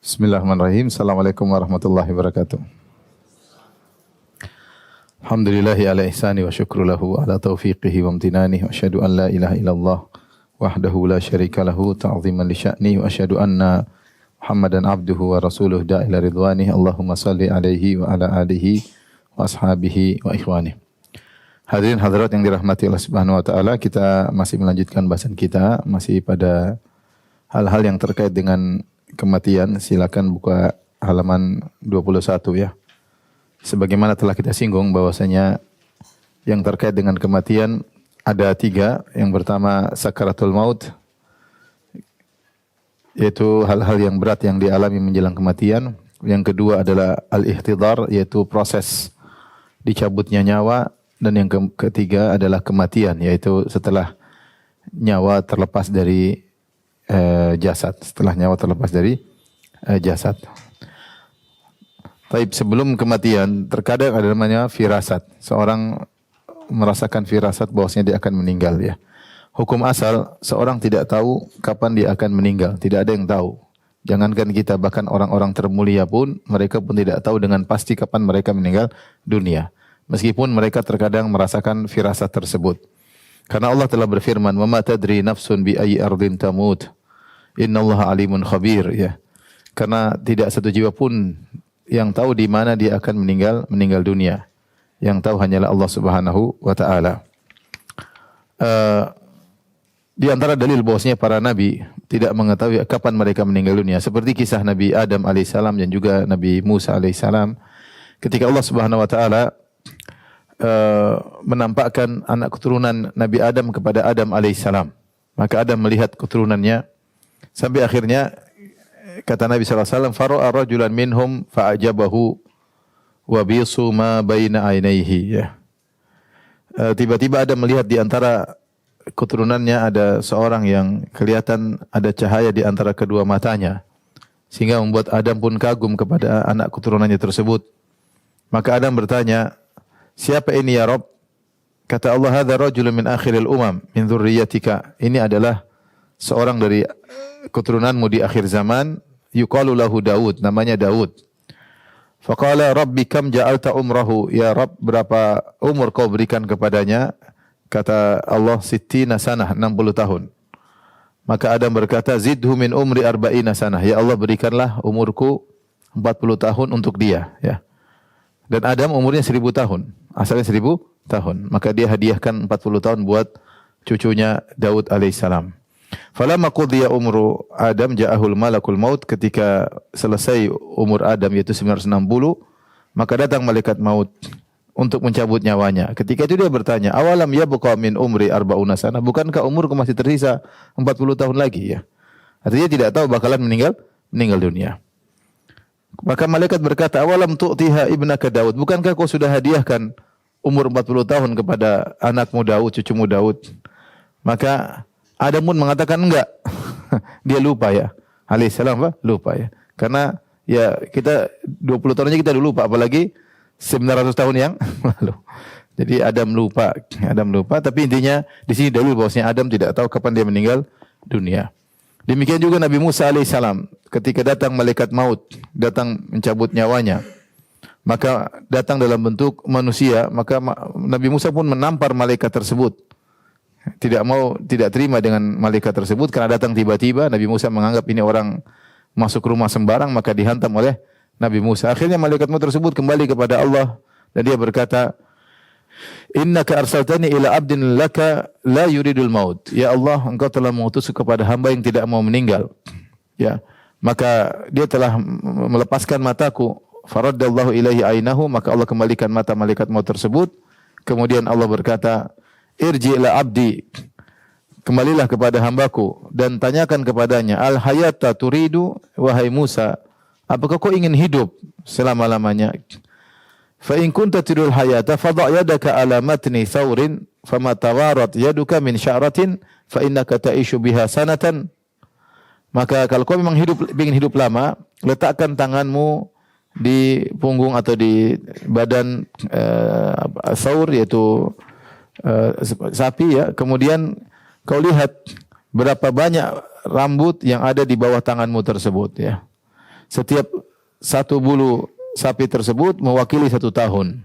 Bismillahirrahmanirrahim. Assalamualaikum warahmatullahi wabarakatuh. Alhamdulillahi ala ihsani wa syukru lahu ala taufiqihi wa amtinani wa asyhadu an la ilaha illallah wahdahu la syarika lahu ta'ziman li sya'ni wa asyhadu anna Muhammadan abduhu wa rasuluhu da'ila ridwani. Allahumma salli alaihi wa ala alihi wa ashabihi wa ikhwani. Hadirin hadirat yang dirahmati Allah Subhanahu wa taala, kita masih melanjutkan bahasan kita masih pada hal-hal yang terkait dengan kematian. Silakan buka halaman 21 ya. Sebagaimana telah kita singgung bahwasanya yang terkait dengan kematian ada 3. Yang pertama sakaratul maut, yaitu hal-hal yang berat yang dialami menjelang kematian. Yang kedua adalah al-ihtidar, yaitu proses dicabutnya nyawa. Dan yang ketiga adalah kematian, yaitu setelah nyawa terlepas dari jasad. Setelah nyawa terlepas dari jasad. Tapi sebelum kematian, terkadang ada namanya firasat. Seorang merasakan firasat bahwasanya dia akan meninggal ya. Hukum asal, seorang tidak tahu kapan dia akan meninggal. Tidak ada yang tahu. Jangankan kita, bahkan orang-orang termulia pun, mereka pun tidak tahu dengan pasti kapan mereka meninggal dunia. Meskipun mereka terkadang merasakan firasat tersebut. Karena Allah telah berfirman, "Wa ma tadri nafsun bi ayyi ardin tamut. Innallaha alimun khabir." Ya. Karena tidak satu jiwa pun yang tahu di mana dia akan meninggal dunia. Yang tahu hanyalah Allah Subhanahu wa taala. Di antara dalil bahwasanya para nabi tidak mengetahui kapan mereka meninggal dunia, seperti kisah Nabi Adam alaihissalam dan juga Nabi Musa alaihissalam. Ketika Allah Subhanahu wa taala menampakkan anak keturunan Nabi Adam kepada Adam alaihissalam, maka Adam melihat keturunannya sampai akhirnya kata Nabi sallallahu alaihi wasallam, "Fara'a rajulan minhum fa'ajabahu wa bisu ma baina ainaihi." Ya. Tiba-tiba Adam melihat di antara keturunannya ada seorang yang kelihatan ada cahaya di antara kedua matanya, sehingga membuat Adam pun kagum kepada anak keturunannya tersebut. Maka Adam bertanya, "Siapa ini ya Rabb?" Kata Allah, "Hadza rajulun min akhiril umam min dzurriyyatika." Ini adalah seorang dari keturunanmu di akhir zaman, yuqalu lahu Daud, namanya Daud. Faqala rabbi kam ja'alta umrahu, ya Rabb, berapa umur kau berikan kepadanya? Kata Allah, sittina sanah, 60 tahun. Maka Adam berkata, zidhu min umri arba'ina sanah, ya Allah berikanlah umurku 40 tahun untuk dia. Ya. Dan Adam umurnya 1000 tahun, asalnya 1000 tahun. Maka dia hadiahkan 40 tahun buat cucunya Daud alaihissalam. Falamma qudiya umru Adam ja'ahul malakul maut. Ketika selesai umur Adam yaitu 960, maka datang malaikat maut untuk mencabut nyawanya. Ketika itu dia bertanya, awalam yabqa min umri arba'una sana, bukankah umurku masih tersisa 40 tahun lagi ya? Artinya tidak tahu bakalan meninggal dunia. Maka malaikat berkata, awalam tu'tiha ibnaka Daud, bukankah kau sudah hadiahkan umur 40 tahun kepada anakmu Daud, cucumu Daud? Maka Adam pun mengatakan enggak. Dia lupa ya. Alaihissalam lupa ya. Karena ya kita 20 tahun aja kita dulu lupa, apalagi 900 tahun yang lalu. Jadi Adam lupa, tapi intinya di sini dalil bahwasanya Adam tidak tahu kapan dia meninggal dunia. Demikian juga Nabi Musa alaihissalam, ketika datang malaikat maut, datang mencabut nyawanya, maka datang dalam bentuk manusia, maka Nabi Musa pun menampar malaikat tersebut. Tidak terima dengan malaikat tersebut karena datang tiba-tiba. Nabi Musa menganggap ini orang masuk rumah sembarang, maka dihantam oleh Nabi Musa. Akhirnya malaikat maut tersebut kembali kepada Allah dan dia berkata, "Innaka arsaltani ila abdin laka la yuridul maut." Ya Allah, engkau telah mengutus kepada hamba yang tidak mau meninggal. Ya, maka dia telah melepaskan mataku. Faraddallahu ilaihi ainahu, maka Allah kembalikan mata malaikat maut tersebut. Kemudian Allah berkata, "Irji ila abdi." Kembalilah kepada hambaku dan tanyakan kepadanya, "Al hayata turidu, wahai Musa, apakah kau ingin hidup selama-lamanya? Fa in kunta turidul hayata fadha' yadaka ala matni thawrin fama tawarat yaduka min sya'ratin fa innaka ta'ishu biha sanatan." Maka kalau kau memang ingin hidup lama, letakkan tanganmu di punggung atau di badan thawr, yaitu sapi ya. Kemudian kau lihat berapa banyak rambut yang ada di bawah tanganmu tersebut ya. Setiap satu bulu sapi tersebut mewakili 1 tahun.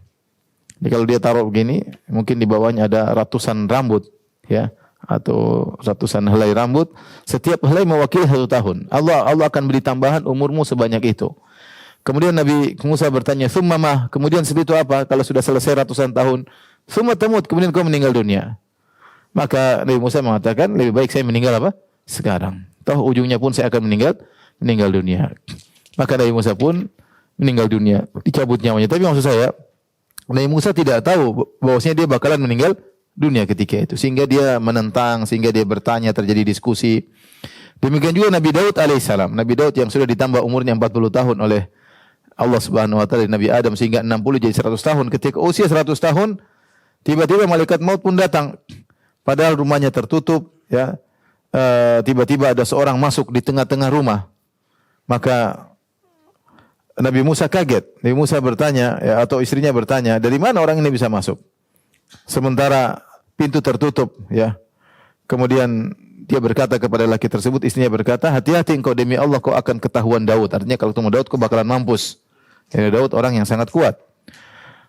Jadi kalau dia taruh begini, mungkin di bawahnya ada ratusan rambut, ya, atau ratusan helai rambut. Setiap helai mewakili 1 tahun. Allah akan beri tambahan umurmu sebanyak itu. Kemudian Nabi Musa bertanya, "Tsumma ma?" Kemudian setelah itu apa? Kalau sudah selesai ratusan tahun, "Tsumma tamut." Kemudian kau meninggal dunia. Maka Nabi Musa mengatakan, lebih baik saya meninggal apa? Sekarang. Toh ujungnya pun saya akan meninggal dunia. Maka Nabi Musa pun meninggal dunia, dicabut nyawanya. Tapi maksud saya, Nabi Musa tidak tahu bahwasanya dia bakalan meninggal dunia ketika itu. Sehingga dia menentang, sehingga dia bertanya, terjadi diskusi. Demikian juga Nabi Daud alaihissalam. Nabi Daud yang sudah ditambah umurnya 40 tahun oleh Allah Subhanahu wa taala dari Nabi Adam sehingga 60 jadi 100 tahun. Ketika usia 100 tahun, tiba-tiba malaikat maut pun datang. Padahal rumahnya tertutup, ya. Tiba-tiba ada seorang masuk di tengah-tengah rumah. Maka Nabi Musa kaget. Nabi Musa bertanya, ya, atau istrinya bertanya, dari mana orang ini bisa masuk? Sementara pintu tertutup, ya. Kemudian dia berkata kepada laki tersebut, istrinya berkata, hati-hati engkau demi Allah, kau akan ketahuan Daud. Artinya kalau ketemu Daud, kau bakalan mampus. Ya, Daud orang yang sangat kuat.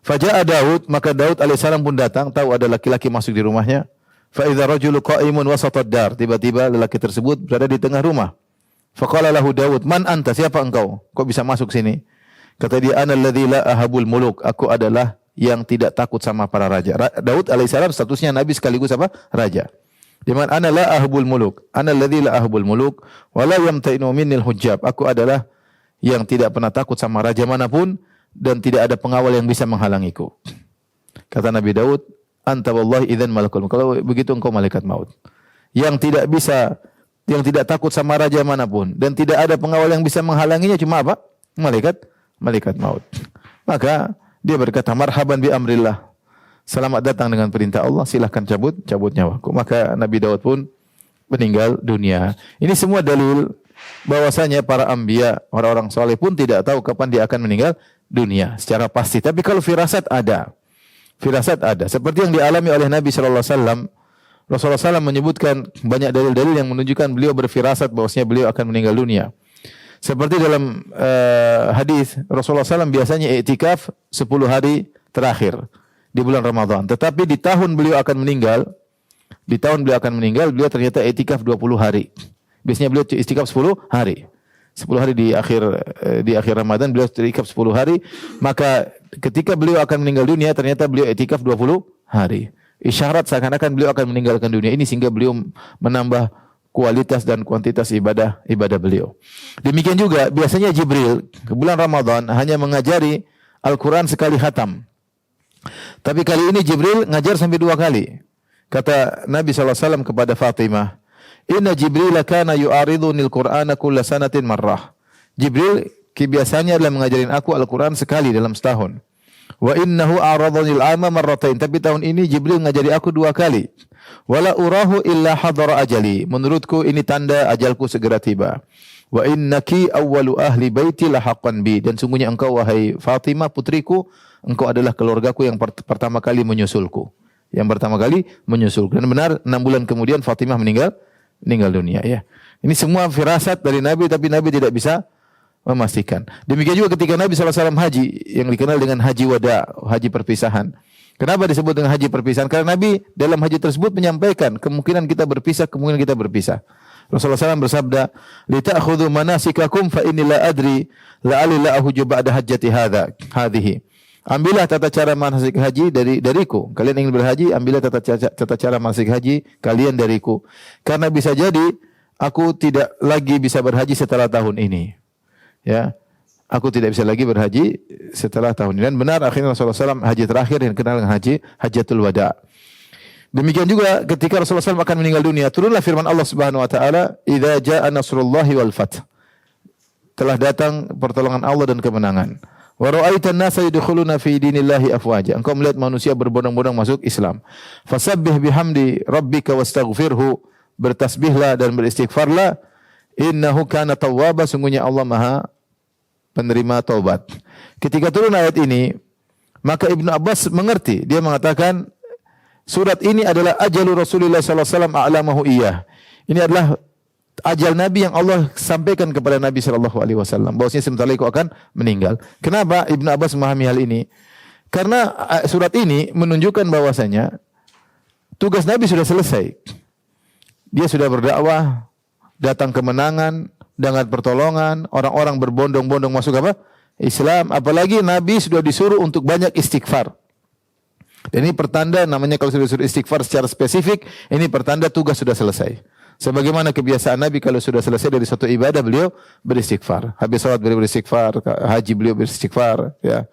Faja'a Daud, maka Daud alaihissalam pun datang, tahu ada laki-laki masuk di rumahnya. Fa idza rajulu qa'imun wasatad dar. Tiba-tiba lelaki tersebut berada di tengah rumah. Faqala lahu Daud, "Man anta? Siapa engkau? Kok bisa masuk sini?" Kata dia, "Ana alladzi la ahabul muluk." Aku adalah yang tidak takut sama para raja. Daud alaihissalam statusnya nabi sekaligus apa? Raja. Di mana ana la ahabul muluk. Ana alladzi la ahabul muluk wa la yamtainu minnil hujjab. Aku adalah yang tidak pernah takut sama raja manapun dan tidak ada pengawal yang bisa menghalangiku. Kata Nabi Daud, "Anta wallahi idzan malakul maut." Kalau begitu engkau malaikat maut. Yang tidak takut sama raja manapun dan tidak ada pengawal yang bisa menghalanginya cuma apa? Malaikat maut. Maka dia berkata, "Marhaban bi amrillah." Selamat datang dengan perintah Allah, silahkan cabut nyawaku. Maka Nabi Daud pun meninggal dunia. Ini semua dalil bahwasanya para anbiya, orang-orang saleh pun tidak tahu kapan dia akan meninggal dunia secara pasti. Tapi kalau firasat ada. Firasat ada. Seperti yang dialami oleh Nabi sallallahu alaihi wasallam. Rasulullah SAW menyebutkan banyak dalil-dalil yang menunjukkan beliau berfirasat bahwasanya beliau akan meninggal dunia. Seperti dalam hadis Rasulullah SAW biasanya i'tikaf 10 hari terakhir di bulan Ramadan. Tetapi di tahun beliau akan meninggal, beliau ternyata i'tikaf 20 hari. Biasanya beliau i'tikaf 10 hari. 10 hari di akhir Ramadan beliau i'tikaf 10 hari. Maka ketika beliau akan meninggal dunia ternyata beliau i'tikaf 20 hari. Isyarat seakan-akan beliau akan meninggalkan dunia ini sehingga beliau menambah kualitas dan kuantitas ibadah beliau. Demikian juga biasanya Jibril ke bulan Ramadan hanya mengajari Al-Quran sekali khatam. Tapi kali ini Jibril ngajar sampai 2 kali. Kata Nabi SAW kepada Fatimah, "Inna Jibril kana yu'aridunil Qur'ana kulla sanatin marrah." Jibril kebiasaannya adalah mengajarin aku Al-Quran sekali dalam setahun. Wa innahu a'radhanil 'ama marratain. Tapi tahun ini Jibril ngajari aku 2 kali. Wala urahu illa hadara ajali. Menurutku ini tanda ajalku segera tiba. Wa innaki awwalu ahli baiti lahaqqan bi. Dan sungguhnya engkau wahai Fatimah putriku, engkau adalah keluargaku yang pertama kali menyusulku. Dan benar 6 bulan kemudian Fatimah meninggal dunia, ya. Ini semua firasat dari Nabi tapi Nabi tidak bisa memastikan. Demikian juga ketika Nabi SAW haji yang dikenal dengan haji wada, haji perpisahan. Kenapa disebut dengan haji perpisahan? Karena Nabi dalam haji tersebut menyampaikan kemungkinan kita berpisah. Rasulullah SAW bersabda, "Lita'khudhu manasikakum fa inni la adri la'alli la ahuju ba'da hajjati hadhihi." Ambillah tata cara manasik haji dariku. Kalian ingin berhaji, ambillah tata cara manasik haji kalian dariku. Karena bisa jadi aku tidak lagi bisa berhaji setelah tahun ini. Ya, aku tidak bisa lagi berhaji setelah tahun ini. Dan benar akhirnya Rasulullah SAW haji terakhir yang dikenal dengan Hajjatul Wada. Demikian juga ketika Rasulullah SAW akan meninggal dunia, turunlah firman Allah Subhanahu Wa Taala, "Idza jaa nasrullahi wal fath." Telah datang pertolongan Allah dan kemenangan. Wa ra'aitan nasa yadkhuluna fi dinillahi afwaja. Engkau melihat manusia berbondong-bondong masuk Islam. Fasabbih bihamdi rabbika wastaghfirhu. Bertasbihlah dan beristighfarlah. Innahu kana tawwaba, sungguhnya Allah Maha penerima taubat. Ketika turun ayat ini, maka Ibnu Abbas mengerti. Dia mengatakan surat ini adalah ajalu Rasulullah sallallahu alaihi wasallam a'lamahu iyyah. Ini adalah ajal Nabi yang Allah sampaikan kepada Nabi sallallahu alaihi wasallam bahwasanya sebentar lagi kau akan meninggal. Kenapa Ibnu Abbas memahami hal ini? Karena surat ini menunjukkan bahwasanya tugas Nabi sudah selesai. Dia sudah berdakwah, datang kemenangan, dengan pertolongan, orang-orang berbondong-bondong masuk apa? Islam. Apalagi Nabi sudah disuruh untuk banyak istighfar. Dan ini pertanda, namanya kalau sudah disuruh istighfar secara spesifik, ini pertanda tugas sudah selesai. Sebagaimana kebiasaan Nabi kalau sudah selesai dari suatu ibadah, beliau beristighfar. Habis salat beliau beristighfar, haji beliau beristighfar, ya.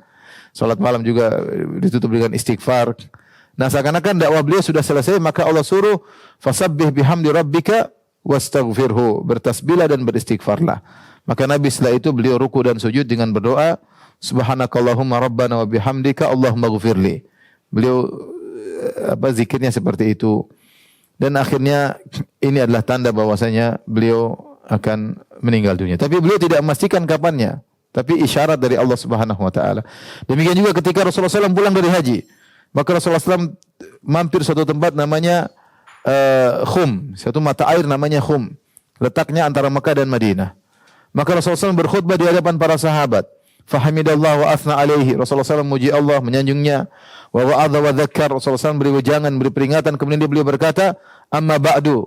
Salat malam juga ditutup dengan istighfar. Nah, seakan-akan dakwah beliau sudah selesai, maka Allah suruh fasabbih bihamdi rabbika wastaghfirhu, bertasbihlah dan beristighfarlah. Maka Nabi setelah itu beliau ruku dan sujud dengan berdoa, subhanakallahumma rabbana wa bihamdika Allahumma ghfirli. Beliau zikirnya seperti itu. Dan akhirnya ini adalah tanda bahwasanya beliau akan meninggal dunia. Tapi beliau tidak memastikan kapannya, tapi isyarat dari Allah Subhanahu wa taala. Demikian juga ketika Rasulullah SAW pulang dari haji, maka Rasulullah SAW mampir suatu tempat namanya Khum, satu mata air namanya Khum. Letaknya antara Mekah dan Madinah. Maka Rasulullah SAW berkhutbah di hadapan para sahabat. Fahamidallah wa athna alaihi. Rasulullah SAW memuji Allah, menyanjungnya. Wa wa'adha wa dhakkar. Rasulullah SAW beri wejangan, beri peringatan. Kemudian beliau berkata, amma ba'du.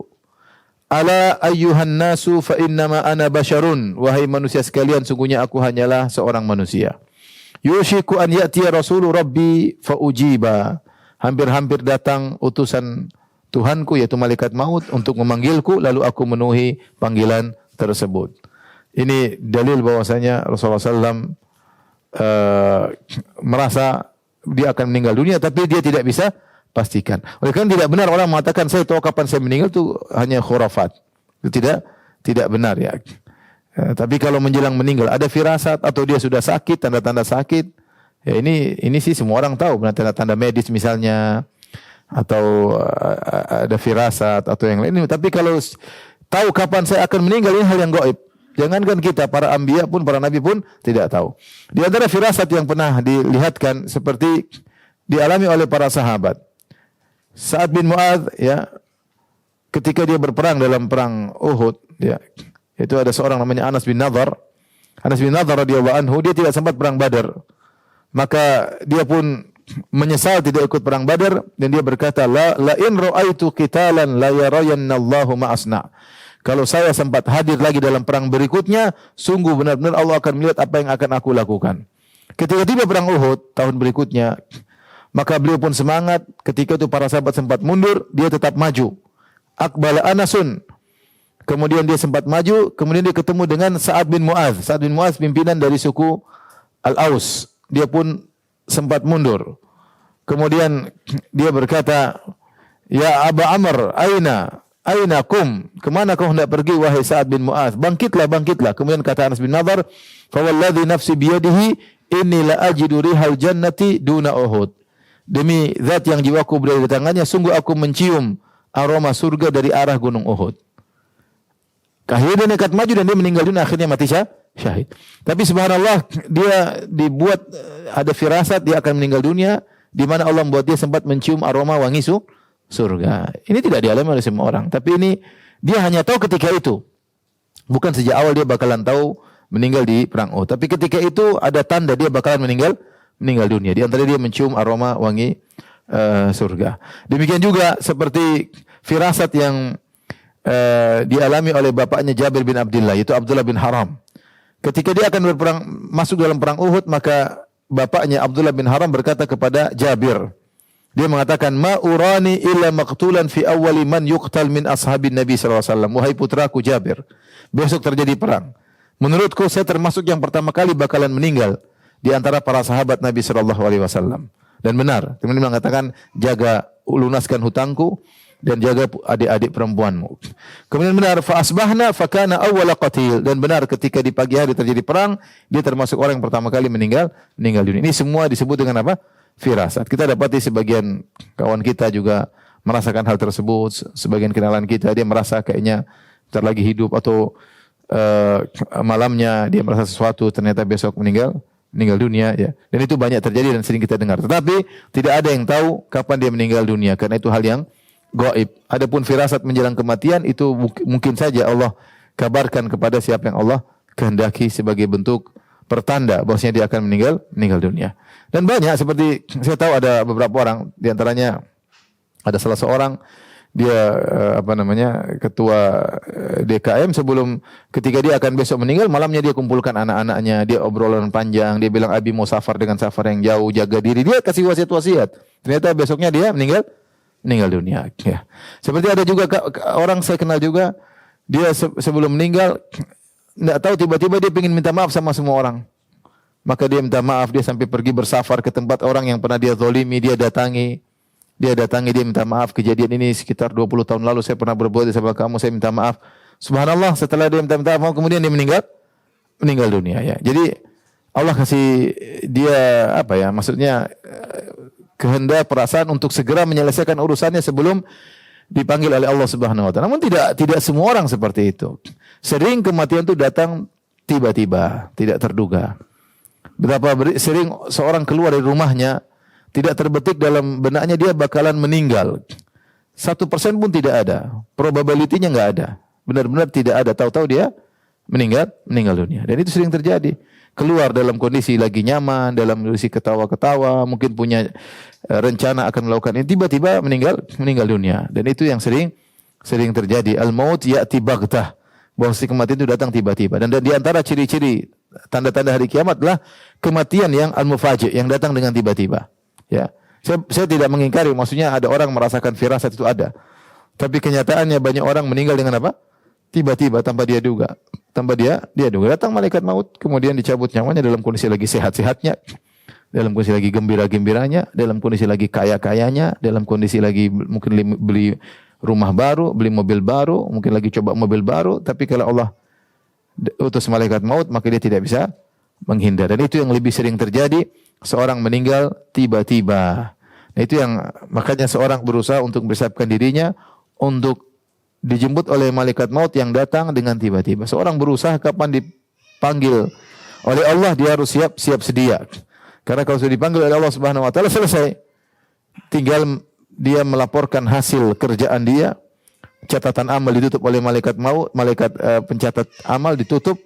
Ala ayyuhan nasu fa innama ana basharun. Wahai manusia sekalian, sungguhnya aku hanyalah seorang manusia. Yushiku an ya'tiya rasulu rabbi fa ujiba. Hampir-hampir datang utusan Tuhanku, yaitu malaikat maut, untuk memanggilku, lalu aku memenuhi panggilan tersebut. Ini dalil bahwasanya Rasulullah SAW merasa dia akan meninggal dunia, tapi dia tidak bisa pastikan. Oleh karena tidak benar orang mengatakan saya tahu kapan saya meninggal, itu hanya khurafat. Itu tidak benar ya. Tapi kalau menjelang meninggal ada firasat atau dia sudah sakit, tanda-tanda sakit, ya ini sih semua orang tahu, tanda-tanda medis misalnya, atau ada firasat atau yang lain. Tapi kalau tahu kapan saya akan meninggal, ini hal yang gaib. Jangankan kita, para anbiya pun, para nabi pun tidak tahu. Di antara firasat yang pernah dilihatkan seperti dialami oleh para sahabat. Sa'ad bin Mu'adz, ya, ketika dia berperang dalam perang Uhud, ya, itu ada seorang namanya Anas bin Nadhr. Anas bin Nadhr radhiyallahu anhu, dia tidak sempat perang Badar. Maka dia pun menyesal tidak ikut perang Badar, dan dia berkata, la in ra'aitu qitalan la yarayannallahu ma asna. Kalau saya sempat hadir lagi dalam perang berikutnya, sungguh benar-benar Allah akan melihat apa yang akan aku lakukan. Ketika tiba perang Uhud tahun berikutnya, maka beliau pun semangat. Ketika itu para sahabat sempat mundur, dia tetap maju. Aqbala Anasun. Kemudian dia sempat maju, kemudian dia ketemu dengan Sa'ad bin Mu'adz. Sa'ad bin Mu'adz pimpinan dari suku Al-Aus. Dia pun sempat mundur. Kemudian dia berkata, ya Aba Amr, Aina kum? Kemana kau hendak pergi wahai Sa'ad bin Mu'adz? Bangkitlah. Kemudian kata Anas bin Nadhr, fa walladhi nafsi biyadihi inni la ajidu rihal jannati duna Uhud. Demi zat yang jiwaku berada di tangannya, sungguh aku mencium aroma surga dari arah gunung Uhud. Akhirnya dia nekat maju dan dia meninggal dunia, akhirnya mati syahid. Tapi subhanallah, dia dibuat ada firasat dia akan meninggal dunia, di mana Allah membuat dia sempat mencium aroma wangi surga. Ini tidak dialami oleh semua orang. Tapi ini dia hanya tahu ketika itu. Bukan sejak awal dia bakalan tahu meninggal di perang Uhud. Tapi ketika itu ada tanda dia bakalan meninggal dunia. Di antara dia mencium aroma wangi surga. Demikian juga seperti firasat yang dialami oleh bapaknya Jabir bin Abdullah, yaitu Abdullah bin Haram. Ketika dia akan masuk dalam perang Uhud, maka bapaknya Abdullah bin Haram berkata kepada Jabir, dia mengatakan, ma urani illa maqtulan fi awwali man yuqtal min ashabin Nabi sallallahu alaihi wasallam. Wahai putraku Jabir, besok terjadi perang. Menurutku saya termasuk yang pertama kali bakalan meninggal di antara para sahabat Nabi sallallahu alaihi wasallam. Dan benar, kemudian mengatakan, jaga lunaskan hutangku dan jaga adik-adik perempuanmu. Kemudian benar, fa asbahna fa kana awwala qatil. Dan benar, ketika di pagi hari terjadi perang, dia termasuk orang yang pertama kali meninggal dunia. Ini semua disebut dengan apa? Firasat. Kita dapati sebagian kawan kita juga merasakan hal tersebut. Sebagian kenalan kita, dia merasa kayaknya bentar lagi hidup, atau malamnya dia merasa sesuatu, ternyata besok meninggal dunia, ya. Dan itu banyak terjadi dan sering kita dengar. Tetapi tidak ada yang tahu kapan dia meninggal dunia, karena itu hal yang gaib. Adapun firasat menjelang kematian itu mungkin saja Allah kabarkan kepada siapa yang Allah kehendaki sebagai bentuk pertanda bahwasanya dia akan meninggal dunia. Dan banyak seperti saya tahu ada beberapa orang, di antaranya ada salah seorang dia ketua DKM, sebelum ketika dia akan besok meninggal, malamnya dia kumpulkan anak-anaknya, dia obrolan panjang, dia bilang Abi mau safar dengan safar yang jauh, jaga diri, dia kasih wasiat-wasiat. Ternyata besoknya dia meninggal dunia. Ya. Seperti ada juga orang saya kenal juga, dia sebelum meninggal tidak tahu tiba-tiba dia ingin minta maaf sama semua orang. Maka dia minta maaf, dia sampai pergi bersafar ke tempat orang yang pernah dia zalimi, dia datangi, dia minta maaf, kejadian ini sekitar 20 tahun lalu saya pernah berbuat sama kamu, saya minta maaf. Subhanallah, setelah dia minta maaf, kemudian dia meninggal dunia ya. Jadi Allah kasih dia maksudnya kehendak, perasaan untuk segera menyelesaikan urusannya sebelum dipanggil oleh Allah Subhanahu wa taala. Namun tidak semua orang seperti itu. Sering kematian itu datang tiba-tiba, tidak terduga. Betapa sering seorang keluar dari rumahnya, tidak terbetik dalam benaknya dia bakalan meninggal. 1% pun tidak ada. Probability-nya enggak ada. Benar-benar tidak ada. Tahu-tahu dia meninggal dunia. Dan itu sering terjadi. Keluar dalam kondisi lagi nyaman, dalam kondisi ketawa-ketawa, mungkin punya rencana akan melakukan ini, tiba-tiba meninggal dunia. Dan itu yang sering terjadi. Al-maut ya'ti baghtah. Bahwa si kematian itu datang tiba-tiba. Dan di antara ciri-ciri tanda-tanda hari kiamat adalah kematian yang al-mufaji', yang datang dengan tiba-tiba. Ya, saya tidak mengingkari, maksudnya ada orang merasakan firasat itu ada. Tapi kenyataannya banyak orang meninggal dengan apa? Tiba-tiba tanpa dia duga. Datang malaikat maut, kemudian dicabut nyawanya dalam kondisi lagi sehat-sehatnya, dalam kondisi lagi gembira-gembiranya, dalam kondisi lagi kaya-kayanya, dalam kondisi lagi mungkin beli rumah baru, beli mobil baru, mungkin lagi coba mobil baru, tapi kalau Allah utus malaikat maut, maka dia tidak bisa menghindar. Dan itu yang lebih sering terjadi, seorang meninggal tiba-tiba. Nah, itu yang makanya seorang berusaha untuk mempersiapkan dirinya untuk dijemput oleh malaikat maut yang datang dengan tiba-tiba. Seorang berusaha kapan dipanggil oleh Allah, dia harus siap sedia. Karena kalau sudah dipanggil oleh Allah Subhanahu wa taala, selesai. Tinggal dia melaporkan hasil kerjaan dia, catatan amal ditutup oleh malaikat maut, malaikat pencatat amal ditutup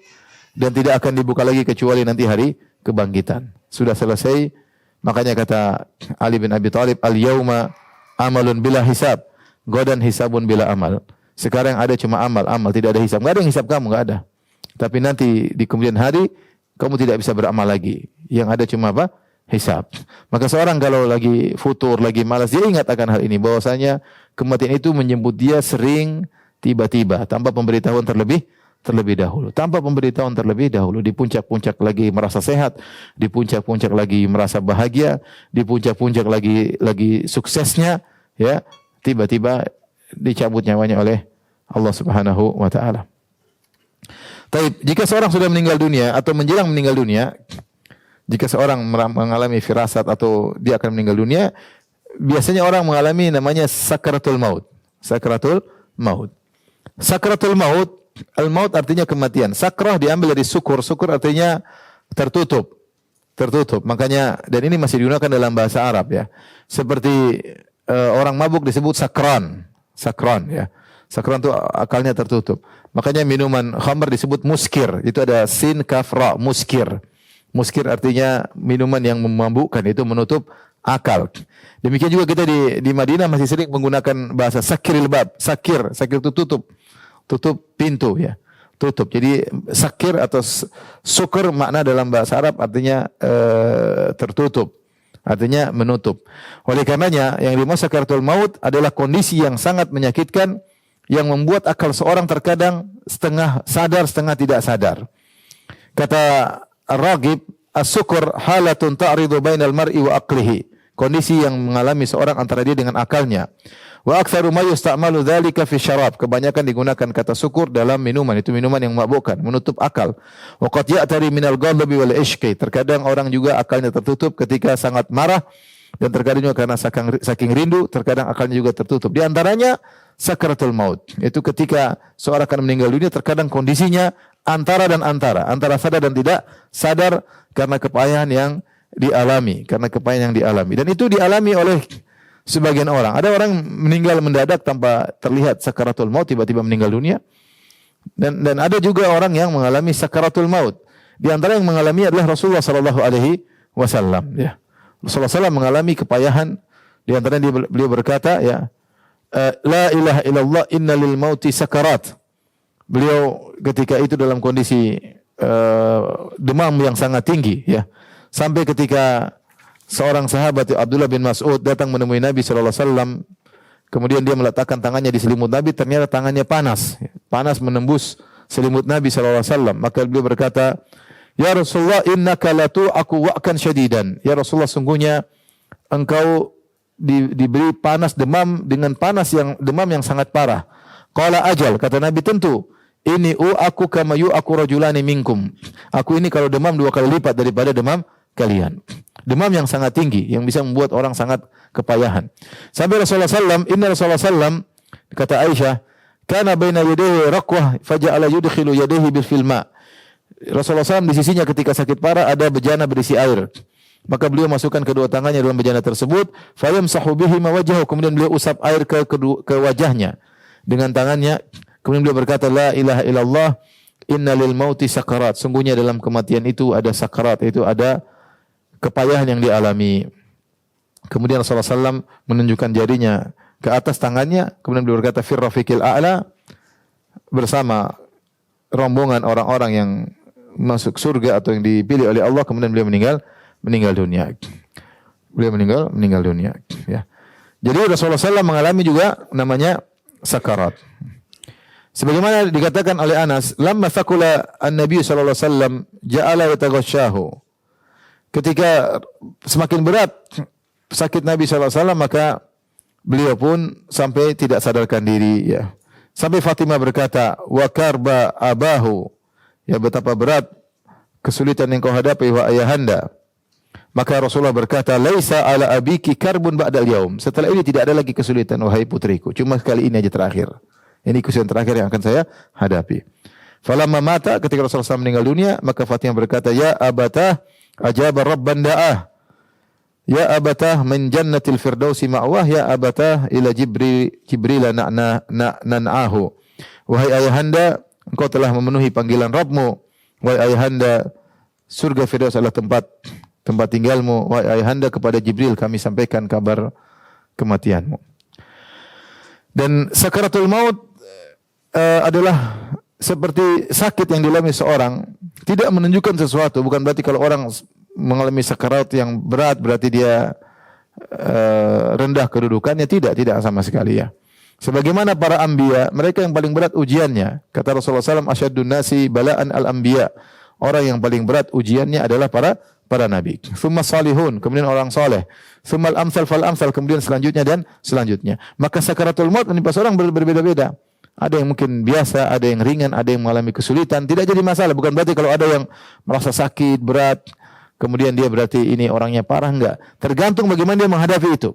dan tidak akan dibuka lagi kecuali nanti hari kebangkitan. Sudah selesai. Makanya kata Ali bin Abi Thalib, al-yauma amalun bila hisab, godan hisabun bila amal. Sekarang ada cuma amal, tidak ada hisab. Enggak ada yang hisab kamu, enggak ada. Tapi nanti di kemudian hari kamu tidak bisa beramal lagi. Yang ada cuma apa? Hisab. Maka seorang kalau lagi futur, lagi malas, dia ingat akan hal ini, bahwasanya kematian itu menjemput dia sering tiba-tiba tanpa pemberitahuan terlebih dahulu. Tanpa pemberitahuan terlebih dahulu. Di puncak-puncak lagi merasa sehat, di puncak-puncak lagi merasa bahagia, di puncak-puncak lagi suksesnya, ya, tiba-tiba dicabut nyawanya oleh Allah Subhanahu wa taala. Taib, jika seorang sudah meninggal dunia atau menjelang meninggal dunia, jika seorang mengalami firasat atau dia akan meninggal dunia, biasanya orang mengalami namanya sakratul maut. Sakratul maut. Sakratul maut, al-maut artinya kematian. Sakrah diambil dari syukur. Syukur artinya tertutup. Makanya, dan ini masih digunakan dalam bahasa Arab ya. Seperti orang mabuk disebut sakran. Sakran ya. Sakran itu akalnya tertutup. Makanya minuman khamr disebut muskir. Itu ada sin kaf ra, muskir. Muskir artinya minuman yang memabukkan, itu menutup akal. Demikian juga kita di Madinah masih sering menggunakan bahasa sakiril bab. Sakir itu tutup pintu ya. Tutup. Jadi sakir atau syukur makna dalam bahasa Arab artinya tertutup. Artinya menutup. Oleh karenanya yang dimaksud sakaratul maut adalah kondisi yang sangat menyakitkan yang membuat akal seorang terkadang setengah sadar, setengah tidak sadar. Kata Ar-Raghib, as-syukur halatun ta'ridu bainal mar'i wa aqlihi. Kondisi yang mengalami seorang antara dia dengan akalnya. Wa aktsaru ma yusta'malu dzalika fi syarab. Kebanyakan digunakan kata syukur dalam minuman. Itu minuman yang memabukkan, menutup akal. Wa qad ya'tari minal ghadabi wal ishqi. Terkadang orang juga akalnya tertutup ketika sangat marah, dan terkadang juga karena saking rindu, terkadang akalnya juga tertutup. Di antaranya sakaratul maut. Itu ketika seorang akan meninggal dunia, terkadang kondisinya antara sadar dan tidak sadar karena kepayahan yang dialami, Dan itu dialami oleh sebagian orang. Ada orang meninggal mendadak tanpa terlihat sakaratul maut, tiba-tiba meninggal dunia. Dan ada juga orang yang mengalami sakaratul maut. Di antara yang mengalami adalah Rasulullah sallallahu alaihi wasallam, ya. Rasulullah SAW mengalami kepayahan. Di antaranya beliau berkata, ya, la ilaha illallah inna lil mauti sakarat. Beliau ketika itu dalam kondisi demam yang sangat tinggi, ya. Sampai ketika seorang sahabat Abdullah bin Mas'ud datang menemui Nabi sallallahu alaihi wasallam, kemudian dia meletakkan tangannya di selimut Nabi, ternyata tangannya panas. Panas menembus selimut Nabi sallallahu alaihi wasallam. Maka beliau berkata, "Ya Rasulullah, innaka latu'aku wa'kan syadidan." Ya Rasulullah, sungguhnya engkau diberi panas demam dengan demam yang sangat parah. Qala ajal, kata Nabi, tentu. Ini aku kama yu'aku rajulani minkum. Aku ini kalau demam 2 kali lipat daripada demam kalian. Demam yang sangat tinggi yang bisa membuat orang sangat kepayahan. Sampai Rasulullah sallam, inna Rasulullah sallam, kata Aisyah, kana baina yadayhi raqwah faja'ala yudkhilu yadayhi bil filma. Rasulullah SAW di sisinya ketika sakit parah ada bejana berisi air. Maka beliau masukkan kedua tangannya dalam bejana tersebut, fayamsahu bihi ma wajahu, kemudian beliau usap air ke wajahnya dengan tangannya. Kemudian beliau berkata, la ilaha illallah inna lil mauti sakarat. Sungguhnya dalam kematian itu ada sakarat, itu ada kepayahan yang dialami. Kemudian Rasulullah SAW menunjukkan jarinya ke atas tangannya, kemudian beliau berkata, fir rafiqil a'la, bersama rombongan orang-orang yang masuk surga atau yang dipilih oleh Allah. Kemudian beliau meninggal dunia. Beliau meninggal dunia, ya. Jadi Rasulullah SAW mengalami juga namanya sakarat. Sebagaimana dikatakan oleh Anas, lamma thaqula an-nabiy sallallahu alaihi wasallam ja'ala yataghashahu. Ketika semakin berat sakit Nabi sallallahu alaihi wasallam, maka beliau pun sampai tidak sadarkan diri, ya. Sampai Fatimah berkata, wa karba abahu, ya, betapa berat kesulitan yang kau hadapi wa ayahanda. Maka Rasulullah berkata, laisa ala abiki karbun ba'dal yaum. Setelah ini tidak ada lagi kesulitan wahai putriku, cuma kali ini aja terakhir. Ini kesulitan terakhir yang akan saya hadapi. Falamma mata, ketika Rasulullah SAW meninggal dunia, maka Fatimah berkata, ya abatah ajaba rabban da'ah. Ya abatah min jannatil firdausi ma'wah, ya abatah ila Jibril nan'ahu. Wahai ayahanda, engkau telah memenuhi panggilan Rabbmu. Wahai ayahanda, surga firdaus adalah tempat tinggalmu. Wahai ayahanda, kepada Jibril kami sampaikan kabar kematianmu. Dan sakaratul maut adalah seperti sakit yang dialami seorang, tidak menunjukkan sesuatu. Bukan berarti kalau orang mengalami sakarat yang berat berarti dia rendah kedudukannya, tidak sama sekali, ya. Sebagaimana para anbiya, mereka yang paling berat ujiannya. Kata Rasulullah SAW, asyaddun nasi bala'an al-anbiya. Orang yang paling berat ujiannya adalah para nabi. Tsumma salihun, kemudian orang saleh. Tsumma al-amsal fal amsal, kemudian selanjutnya dan selanjutnya. Maka sakaratul maut menimpa seorang berbeda-beda. Ada yang mungkin biasa, ada yang ringan, ada yang mengalami kesulitan. Tidak jadi masalah. Bukan berarti kalau ada yang merasa sakit, berat, kemudian dia berarti ini orangnya parah, enggak. Tergantung bagaimana dia menghadapi itu.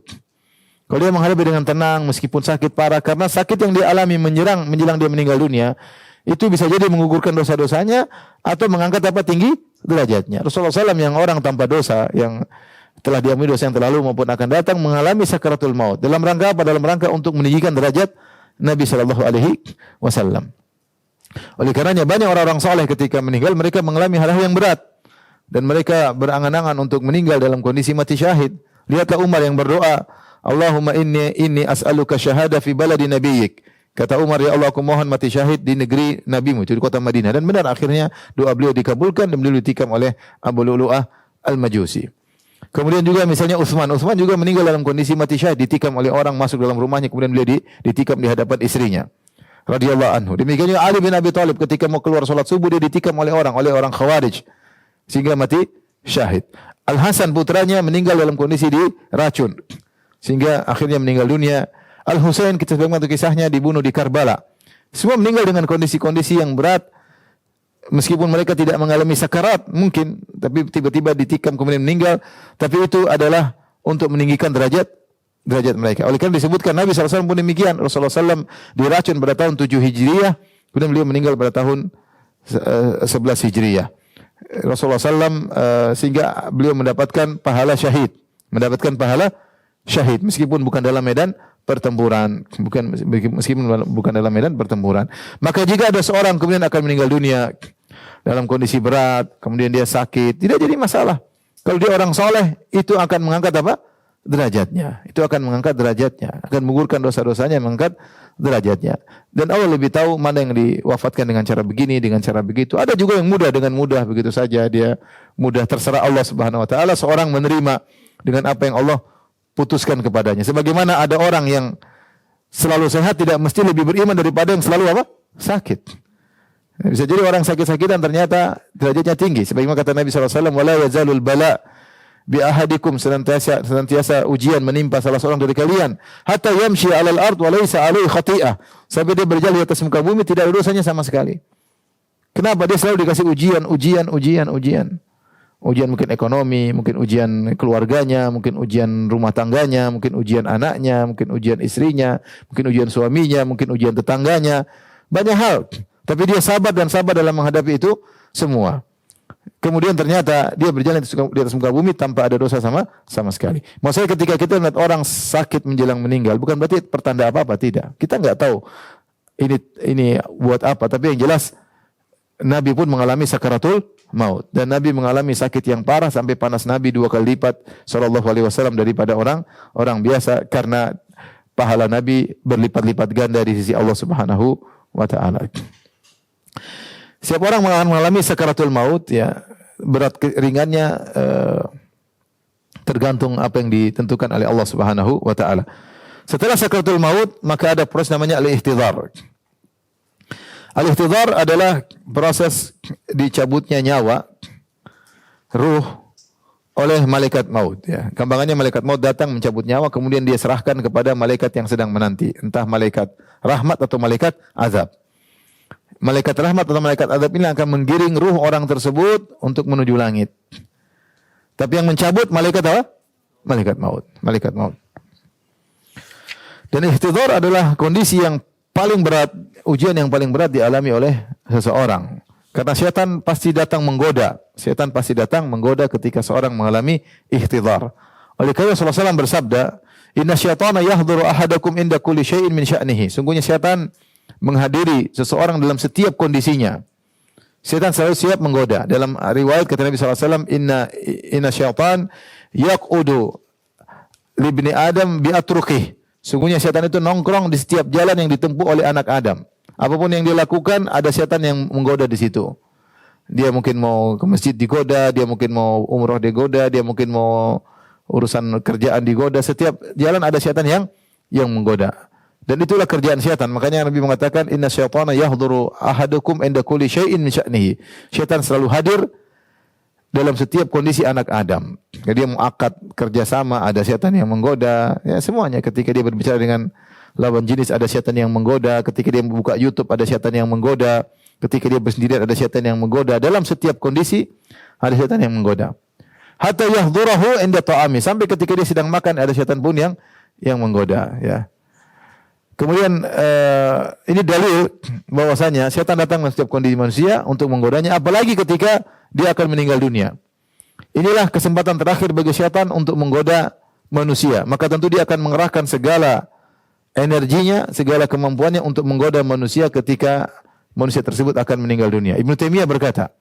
Kalau dia menghadapi dengan tenang, meskipun sakit parah, karena sakit yang dia alami menjelang dia meninggal dunia, itu bisa jadi menggugurkan dosa-dosanya atau mengangkat tinggi derajatnya. Rasulullah SAW yang orang tanpa dosa, yang telah diampuni dosa yang terlalu maupun akan datang, mengalami sakaratul maut. Dalam rangka apa? Dalam rangka untuk meninggikan derajat Nabi sallallahu alaihi wasallam. Oleh karenanya banyak orang-orang saleh ketika meninggal mereka mengalami hal-hal yang berat dan mereka berangan-angan untuk meninggal dalam kondisi mati syahid. Lihatlah Umar yang berdoa, Allahumma inni as'aluka syahada fi baladi nabiyyik. Kata Umar, ya Allah, aku mohon mati syahid di negeri nabimu, itu di kota Madinah. Dan benar akhirnya doa beliau dikabulkan dan beliau ditikam oleh Abu Lu'lu'ah al-Majusi. Kemudian juga misalnya Utsman juga meninggal dalam kondisi mati syahid, ditikam oleh orang masuk dalam rumahnya, kemudian beliau ditikam di hadapan istrinya radhiyallahu anhu. Demikian juga Ali bin Abi Thalib ketika mau keluar salat subuh dia ditikam oleh orang Khawarij sehingga mati syahid. Al Hasan putranya meninggal dalam kondisi diracun sehingga akhirnya meninggal dunia. Al Husain kita sebagaimana kisahnya dibunuh di Karbala. Semua meninggal dengan kondisi-kondisi yang berat. Meskipun mereka tidak mengalami sakarat mungkin, tapi tiba-tiba ditikam kemudian meninggal, tapi itu adalah untuk meninggikan derajat mereka. Oleh karena disebutkan Nabi SAW pun demikian. Rasulullah SAW diracun pada tahun 7 Hijriyah, kemudian beliau meninggal pada tahun 11 Hijriyah. Rasulullah SAW sehingga beliau mendapatkan pahala syahid. syahid meskipun bukan dalam medan pertempuran, meskipun bukan dalam medan pertempuran. Maka jika ada seorang kemudian akan meninggal dunia dalam kondisi berat, kemudian dia sakit, tidak jadi masalah. Kalau dia orang soleh, itu akan mengangkat apa? Derajatnya. Itu akan mengangkat derajatnya, akan menggugurkan dosa-dosanya, mengangkat derajatnya. Dan Allah lebih tahu mana yang diwafatkan dengan cara begini, dengan cara begitu. Ada juga yang mudah, dengan mudah begitu saja dia mudah, terserah Allah Subhanahu wa taala. Seorang menerima dengan apa yang Allah putuskan kepadanya. Sebagaimana ada orang yang selalu sehat tidak mesti lebih beriman daripada yang selalu apa? Sakit. Bisa jadi orang sakit-sakitan ternyata derajatnya tinggi. Sebagaimana kata Nabi SAW, wala yazalul bala bi ahadikum, senantiasa ujian menimpa salah seorang dari kalian, hatta yamshi 'alal ard wa laysa 'alaihi khati'ah, sampai dia berjalan di atas muka bumi tidak ada dosanya sama sekali. Kenapa? Dia selalu dikasih ujian. Ujian mungkin ekonomi, mungkin ujian keluarganya, mungkin ujian rumah tangganya, mungkin ujian anaknya, mungkin ujian istrinya, mungkin ujian suaminya, mungkin ujian tetangganya. Banyak hal. Tapi dia sabar dan sabar dalam menghadapi itu semua. Kemudian ternyata dia berjalan di atas muka bumi tanpa ada dosa sama sekali. Maksudnya ketika kita melihat orang sakit menjelang meninggal, bukan berarti pertanda apa-apa, tidak. Kita nggak tahu ini buat apa, tapi yang jelas Nabi pun mengalami sakaratul maut, dan Nabi mengalami sakit yang parah sampai panas Nabi 2 kali lipat sallallahu alaihi wasallam daripada orang biasa, karena pahala Nabi berlipat-lipat ganda di sisi Allah Subhanahu wa taala. Setiap orang mengalami sakaratul maut, ya, berat ringannya tergantung apa yang ditentukan oleh Allah Subhanahu wa taala. Setelah sakaratul maut, maka ada proses namanya al-ihtidhar. Al-ihtidhar adalah proses dicabutnya nyawa, ruh, oleh malaikat maut. Ya. Gampangannya malaikat maut datang mencabut nyawa, kemudian dia serahkan kepada malaikat yang sedang menanti. Entah malaikat rahmat atau malaikat azab. Malaikat rahmat atau malaikat azab ini akan menggiring ruh orang tersebut untuk menuju langit. Tapi yang mencabut malaikat apa? Malaikat maut. Malaikat maut. Dan ihtidhar adalah kondisi yang paling berat, ujian yang paling berat dialami oleh seseorang. Karena syaitan pasti datang menggoda. Syaitan pasti datang menggoda ketika seorang mengalami ihtidhar. Oleh karena Rasulullah SAW bersabda, "Inna syaitana yahduru ahadakum inda kulli syai'in min sya'nihi." Sungguhnya syaitan menghadiri seseorang dalam setiap kondisinya. Syaitan selalu siap menggoda. Dalam riwayat kata Nabi SAW, Inna syaitan yaqudu libni Adam bi'atruqih. Sungguhnya syaitan itu nongkrong di setiap jalan yang ditempuh oleh anak Adam. Apapun yang dia lakukan, ada syaitan yang menggoda di situ. Dia mungkin mau ke masjid digoda, dia mungkin mau umroh digoda, dia mungkin mau urusan kerjaan digoda. Setiap jalan ada syaitan yang menggoda. Dan itulah kerjaan syaitan. Makanya Nabi mengatakan, Inna syaitana yahduru ahadukum inda kulli syai'in min sya'nihi. Syaitan selalu hadir dalam setiap kondisi anak Adam. Jadi dia mau akad kerjasama, ada syaitan yang menggoda. Ya, semuanya. Ketika dia berbicara dengan lawan jenis, ada syaitan yang menggoda. Ketika dia membuka YouTube, ada syaitan yang menggoda. Ketika dia bersendirian, ada syaitan yang menggoda. Dalam setiap kondisi, ada syaitan yang menggoda. Hatta yahdurahu inda ta'ami. Sampai ketika dia sedang makan, ada syaitan pun yang menggoda. Ya. Kemudian ini dalil bahwasanya syaitan datang dalam setiap kondisi manusia untuk menggodanya, apalagi ketika dia akan meninggal dunia. Inilah kesempatan terakhir bagi syaitan untuk menggoda manusia. Maka tentu dia akan mengerahkan segala energinya, segala kemampuannya untuk menggoda manusia ketika manusia tersebut akan meninggal dunia. Ibnu Taimiyah berkata,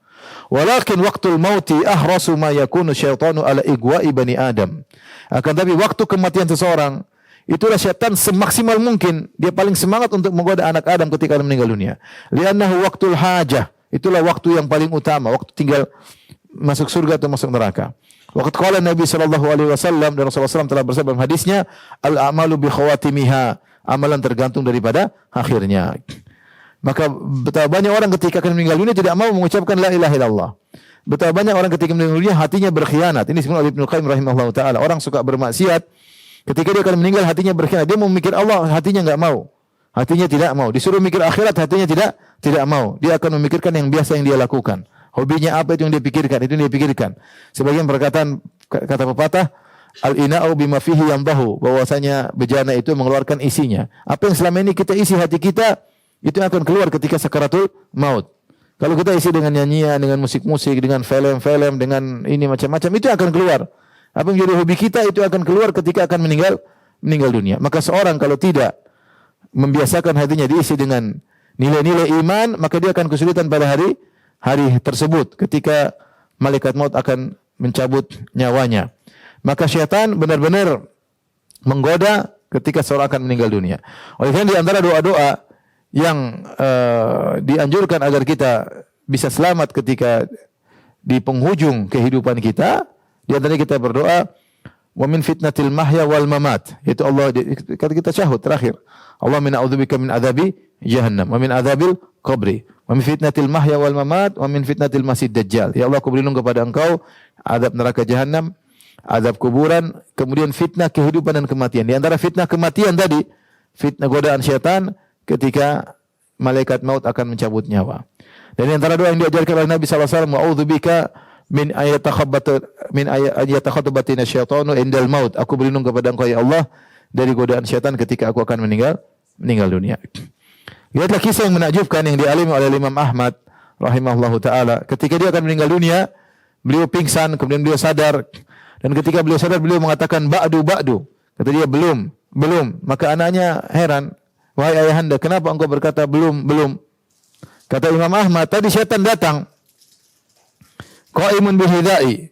"Walakin waqtul mauti ahrasu ma yakunu syaitanu ala igwa'i bani Adam." Akan tapi waktu kematian seseorang, itulah syaitan semaksimal mungkin. Dia paling semangat untuk menggoda anak Adam ketika meninggal dunia. Li'annahu waqtul hajah. Itulah waktu yang paling utama. Waktu tinggal masuk surga atau masuk neraka. Waktu qala Nabi SAW dan Rasulullah SAW telah bersabda dalam hadisnya, Al-a'malu bi khawatimiha. Amalan tergantung daripada akhirnya. Maka betapa banyak orang ketika akan meninggal dunia tidak mau mengucapkan la ilaha illallah. Betapa banyak orang ketika meninggal dunia hatinya berkhianat. Ini disebut oleh Ibnu Qayyim rahimahullah ta'ala. Orang suka bermaksiat. Ketika dia akan meninggal hatinya berkhianat. Dia mau mikir Allah, hatinya enggak mau. Hatinya tidak mau. Disuruh mikir akhirat, hatinya tidak mau. Dia akan memikirkan yang biasa yang dia lakukan. Hobinya apa itu yang dia pikirkan, itu yang dia pikirkan. Sebagian perkataan kata pepatah, al-ina'u bima fihi yamdahu, bahwasanya bejana itu mengeluarkan isinya. Apa yang selama ini kita isi hati kita, itu akan keluar ketika sakaratul maut. Kalau kita isi dengan nyanyian, dengan musik-musik, dengan film-film, dengan ini macam-macam, itu akan keluar. Apa yang menjadi hobi kita itu akan keluar ketika akan meninggal dunia. Maka seorang kalau tidak membiasakan hatinya diisi dengan nilai-nilai iman, maka dia akan kesulitan pada hari tersebut ketika malaikat maut akan mencabut nyawanya. Maka syaitan benar-benar menggoda ketika seorang akan meninggal dunia. Oleh karena di antara doa-doa yang dianjurkan agar kita bisa selamat ketika di penghujung kehidupan kita, di antaranya kita berdoa, wa min fitnatil mahya wal mamat. Itu Allah kata kita syahud terakhir. Allah min a'udzubika min adzabi jahannam wa min adzabil qabri wa min fitnatil mahya wal mamat wa min fitnatil masih dajjal. Ya Allah, aku berlindung kepada Engkau azab neraka jahanam, azab kuburan, kemudian fitnah kehidupan dan kematian. Di antara fitnah kematian tadi, fitnah godaan syaitan ketika malaikat maut akan mencabut nyawa. Dan di antara doa yang diajarkan oleh Nabi sallallahu alaihi wasallam, "A'udzubika min ayatakhabbatina syaitanu indal maut." Aku berlindung kepada Engkau ya Allah dari godaan syaitan ketika aku akan meninggal dunia. Lihatlah kisah yang menakjubkan yang dialami oleh Imam Ahmad rahimahullahu taala. Ketika dia akan meninggal dunia, beliau pingsan, kemudian beliau sadar. Dan ketika beliau sadar, beliau mengatakan ba'du. Kata dia belum. Maka anaknya heran, "Wahai ayahanda, kenapa engkau berkata belum?" Kata Imam Ahmad, tadi syaitan datang. Qaimun bihidai,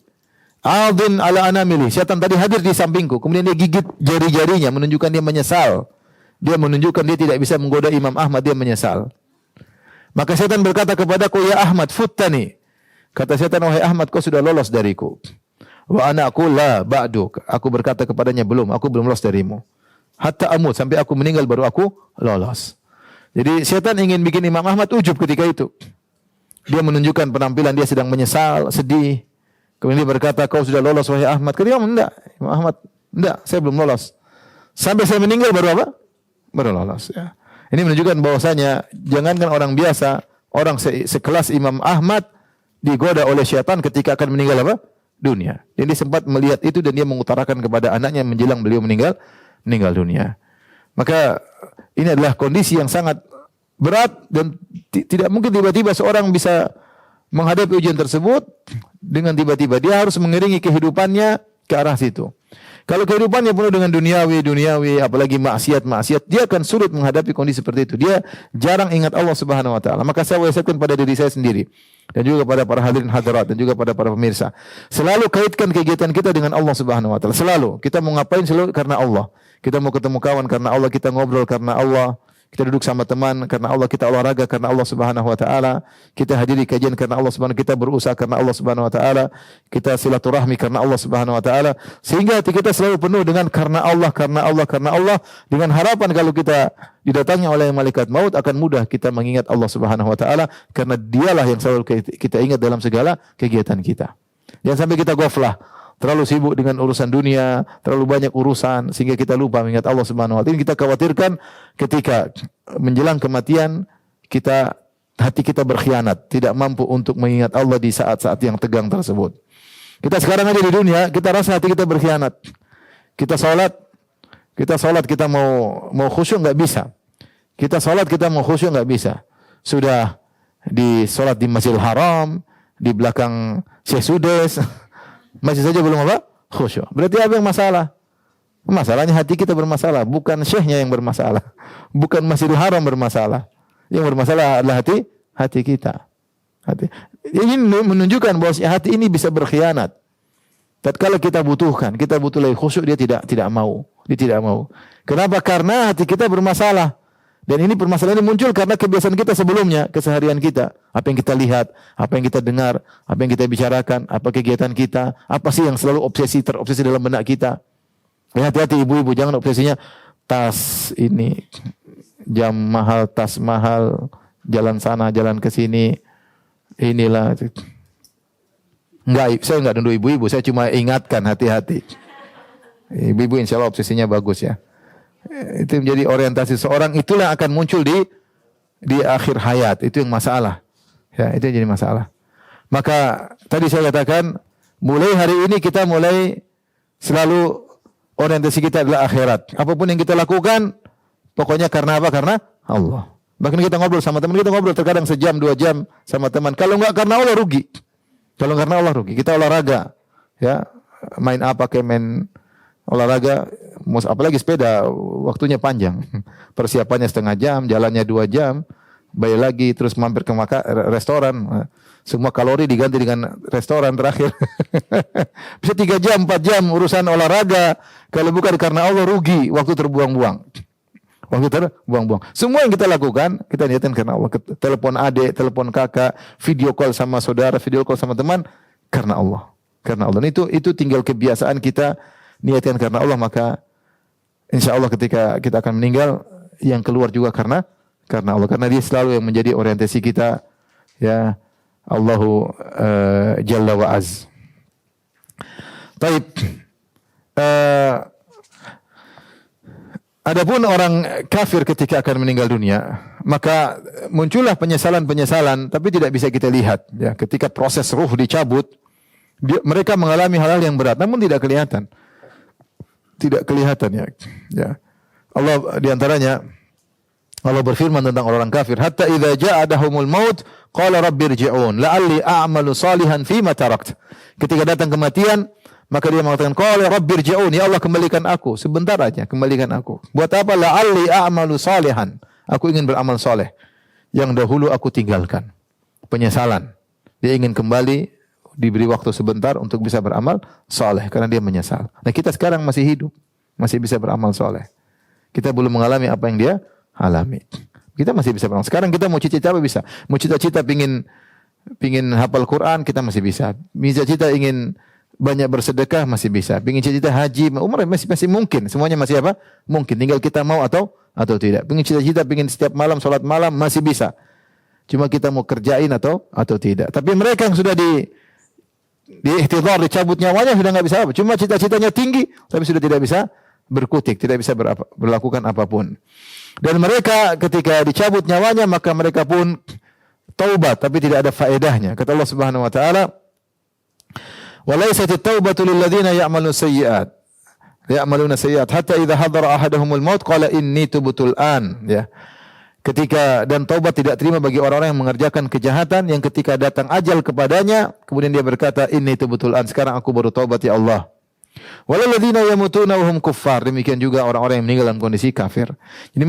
adin ala anamili. Syaitan tadi hadir di sampingku, kemudian dia gigit jari-jarinya menunjukkan dia menyesal. Dia menunjukkan dia tidak bisa menggoda Imam Ahmad, dia menyesal. Maka syaitan berkata kepadaku, "Ya Ahmad, futtani." Kata syaitan, "Wahai Ahmad, kau sudah lolos dariku." Wa ana aqul la ba'du. Aku berkata kepadanya, aku belum lolos darimu. Hatta amut, sampai aku meninggal baru aku lolos. Jadi syaitan ingin bikin Imam Ahmad ujub ketika itu. Dia menunjukkan penampilan dia sedang menyesal, sedih. Kemudian dia berkata, "Kau sudah lolos wahai Ahmad." Kata dia, "Enggak, Imam Ahmad, enggak, saya belum lolos. Sampai saya meninggal baru apa? Baru lolos." Ya. Ini menunjukkan bahwasanya jangankan orang biasa, orang sekelas Imam Ahmad digoda oleh syaitan ketika akan meninggal apa? Dunia. Dan dia sempat melihat itu dan dia mengutarakan kepada anaknya menjelang beliau meninggal dunia. Maka ini adalah kondisi yang sangat berat dan tidak mungkin tiba-tiba seorang bisa menghadapi ujian tersebut dengan tiba-tiba. Dia harus mengiringi kehidupannya ke arah situ. Kalau kehidupannya penuh dengan duniawi, apalagi maksiat, dia akan sulit menghadapi kondisi seperti itu. Dia jarang ingat Allah Subhanahu wa taala. Maka saya wasiatkan pada diri saya sendiri dan juga pada para hadirin hadirat dan juga pada para pemirsa. Selalu kaitkan kegiatan kita dengan Allah Subhanahu wa taala. Selalu. Kita mau ngapain selalu karena Allah. Kita mau ketemu kawan karena Allah, kita ngobrol karena Allah. Kita duduk sama teman karena Allah, kita olahraga karena Allah Subhanahu wa taala, kita hadiri kajian karena Allah Subhanahu, kita berusaha karena Allah Subhanahu wa taala, kita silaturahmi karena Allah Subhanahu wa taala, sehingga hati kita selalu penuh dengan karena Allah, dengan harapan kalau kita didatangi oleh malaikat maut akan mudah kita mengingat Allah Subhanahu wa taala karena dialah yang selalu kita ingat dalam segala kegiatan kita. Jangan sampai kita ghaflah, terlalu sibuk dengan urusan dunia, terlalu banyak urusan sehingga kita lupa mengingat Allah Subhanahu wa taala. Ini kita khawatirkan ketika menjelang kematian hati kita berkhianat, tidak mampu untuk mengingat Allah di saat-saat yang tegang tersebut. Kita sekarang aja di dunia, kita rasa hati kita berkhianat. Kita salat, kita mau khusyuk enggak bisa. Kita salat, kita mau khusyuk enggak bisa. Sudah di salat di Masjidil Haram, di belakang Syekh Sudes, masih saja belum apa? Khusyuk. Berarti apa yang masalah? Masalahnya hati kita bermasalah, bukan syekhnya yang bermasalah. Bukan Masjidil Haram bermasalah. Yang bermasalah adalah hati kita. Ini menunjukkan bahwa hati ini bisa berkhianat. Tatkala kita butuh lagi khusyuk, dia tidak mau. Dia tidak mau. Kenapa? Karena hati kita bermasalah. Dan ini permasalahan ini muncul karena kebiasaan kita sebelumnya, keseharian kita. Apa yang kita lihat, apa yang kita dengar, apa yang kita bicarakan, apa kegiatan kita, apa sih yang selalu terobsesi dalam benak kita. Hati-hati ibu-ibu, jangan obsesinya tas ini, jam mahal, tas mahal, jalan sana, jalan ke sini, inilah. Saya enggak nuduh ibu-ibu, saya cuma ingatkan hati-hati. Ibu-ibu insya Allah obsesinya bagus ya. Itu menjadi orientasi seorang, itulah akan muncul di akhir hayat. Itu yang masalah. Ya, itu yang jadi masalah. Maka tadi saya katakan, mulai hari ini kita mulai selalu orientasi kita adalah akhirat. Apapun yang kita lakukan, pokoknya karena apa? Karena Allah. Bahkan kita ngobrol sama teman, kita ngobrol terkadang sejam, 2 jam sama teman. Kalau enggak karena Allah rugi. Kita olahraga, ya, main apa kayak main olahraga, apalagi sepeda, waktunya panjang. Persiapannya setengah jam, jalannya 2 jam, bayar lagi, terus mampir ke restoran. Semua kalori diganti dengan restoran terakhir. Bisa 3 jam, 4 jam urusan olahraga. Kalau bukan karena Allah rugi, waktu terbuang-buang. Waktu terbuang-buang. Semua yang kita lakukan, kita niatkan karena Allah. Telepon adik, telepon kakak, video call sama saudara, video call sama teman, karena Allah. Karena Allah. Dan itu tinggal kebiasaan kita niatkan karena Allah, maka insya Allah ketika kita akan meninggal, yang keluar juga karena Allah. Karena dia selalu yang menjadi orientasi kita. Ya, Allahu Jalla wa Az. Taib. Adapun orang kafir ketika akan meninggal dunia, maka muncullah penyesalan-penyesalan, tapi tidak bisa kita lihat. Ya, ketika proses ruh dicabut, mereka mengalami hal-hal yang berat, namun tidak kelihatan. Tidak kelihatan ya. Ya. Allah diantaranya, Allah berfirman tentang orang kafir, hatta idza jaa adahumul maut qala rabbirji'un la'alli a'malu salihan fima tarakt. Ketika datang kematian, maka dia mengatakan, qala rabbirji'un, ya Allah kembalikan aku, sebentar aja kembalikan aku. Buat apa? La'alli a'malu salihan. Aku ingin beramal soleh yang dahulu aku tinggalkan. Penyesalan. Dia ingin kembali, diberi waktu sebentar untuk bisa beramal soleh karena dia menyesal. Nah, kita sekarang masih hidup, masih bisa beramal soleh. Kita belum mengalami apa yang dia alami. Kita masih bisa beramal. Sekarang kita mau cita-cita apa bisa? Mau cita-cita pingin hafal Quran, kita masih bisa. Cita-cita ingin banyak bersedekah masih bisa. Pingin cita-cita haji, umrah masih mungkin. Semuanya masih apa? Mungkin. Tinggal kita mau atau tidak. Pingin cita-cita pingin setiap malam salat malam masih bisa. Cuma kita mau kerjain atau tidak. Tapi mereka yang sudah di ihtidhar, dicabut nyawanya, sudah enggak bisa apa. Cuma cita-citanya tinggi tapi sudah tidak bisa berkutik, tidak bisa berlakukan apapun. Dan mereka ketika dicabut nyawanya maka mereka pun taubat tapi tidak ada faedahnya. Kata Allah Subhanahu wa taala, "Walaisatit taubatu lil ladzina ya'maluna sayyi'at hatta idza hadara ahaduhumul maut qala inni tubtul an." Ya. Ketika dan taubat tidak terima bagi orang-orang yang mengerjakan kejahatan yang ketika datang ajal kepadanya kemudian dia berkata inni tubtul an, sekarang aku baru taubat ya Allah. Walal ladzina yamutuna wa hum kuffar, demikian juga orang-orang yang meninggal dalam kondisi kafir. Jadi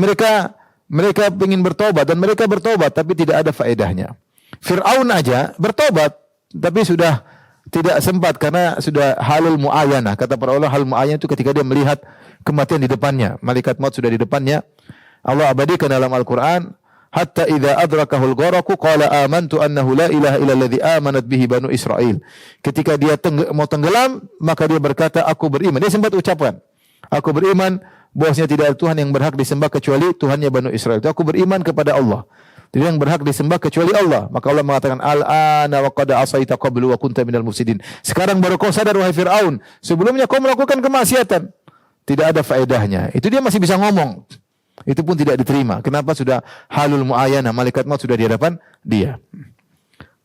mereka ingin bertobat dan mereka bertobat tapi tidak ada faedahnya. Fir'aun aja bertobat tapi sudah tidak sempat karena sudah halul muayyanah. Kata para ulama, halul muayyanah itu ketika dia melihat kematian di depannya, malaikat maut sudah di depannya. Allah abadikan dalam Al-Qur'an, hatta idza adrakahul gharaqu qala amantu annahu la ilaha illa alladhi amanat bihi banu Israil. Ketika dia mau tenggelam, maka dia berkata aku beriman. Dia sempat ucapkan, aku beriman bahwasanya tidak ada Tuhan yang berhak disembah kecuali Tuhannya Banu Israel. Itu aku beriman kepada Allah. Tidak yang berhak disembah kecuali Allah. Maka Allah mengatakan, al-ana wa qad asaita qablu wa kunta minal mufsidin. Sekarang baru kau sadar wahai Fir'aun, sebelumnya kau melakukan kemaksiatan. Tidak ada faedahnya. Itu dia masih bisa ngomong. Itu pun tidak diterima. Kenapa? Sudah halul muayyanah, malaikat maut sudah di hadapan dia.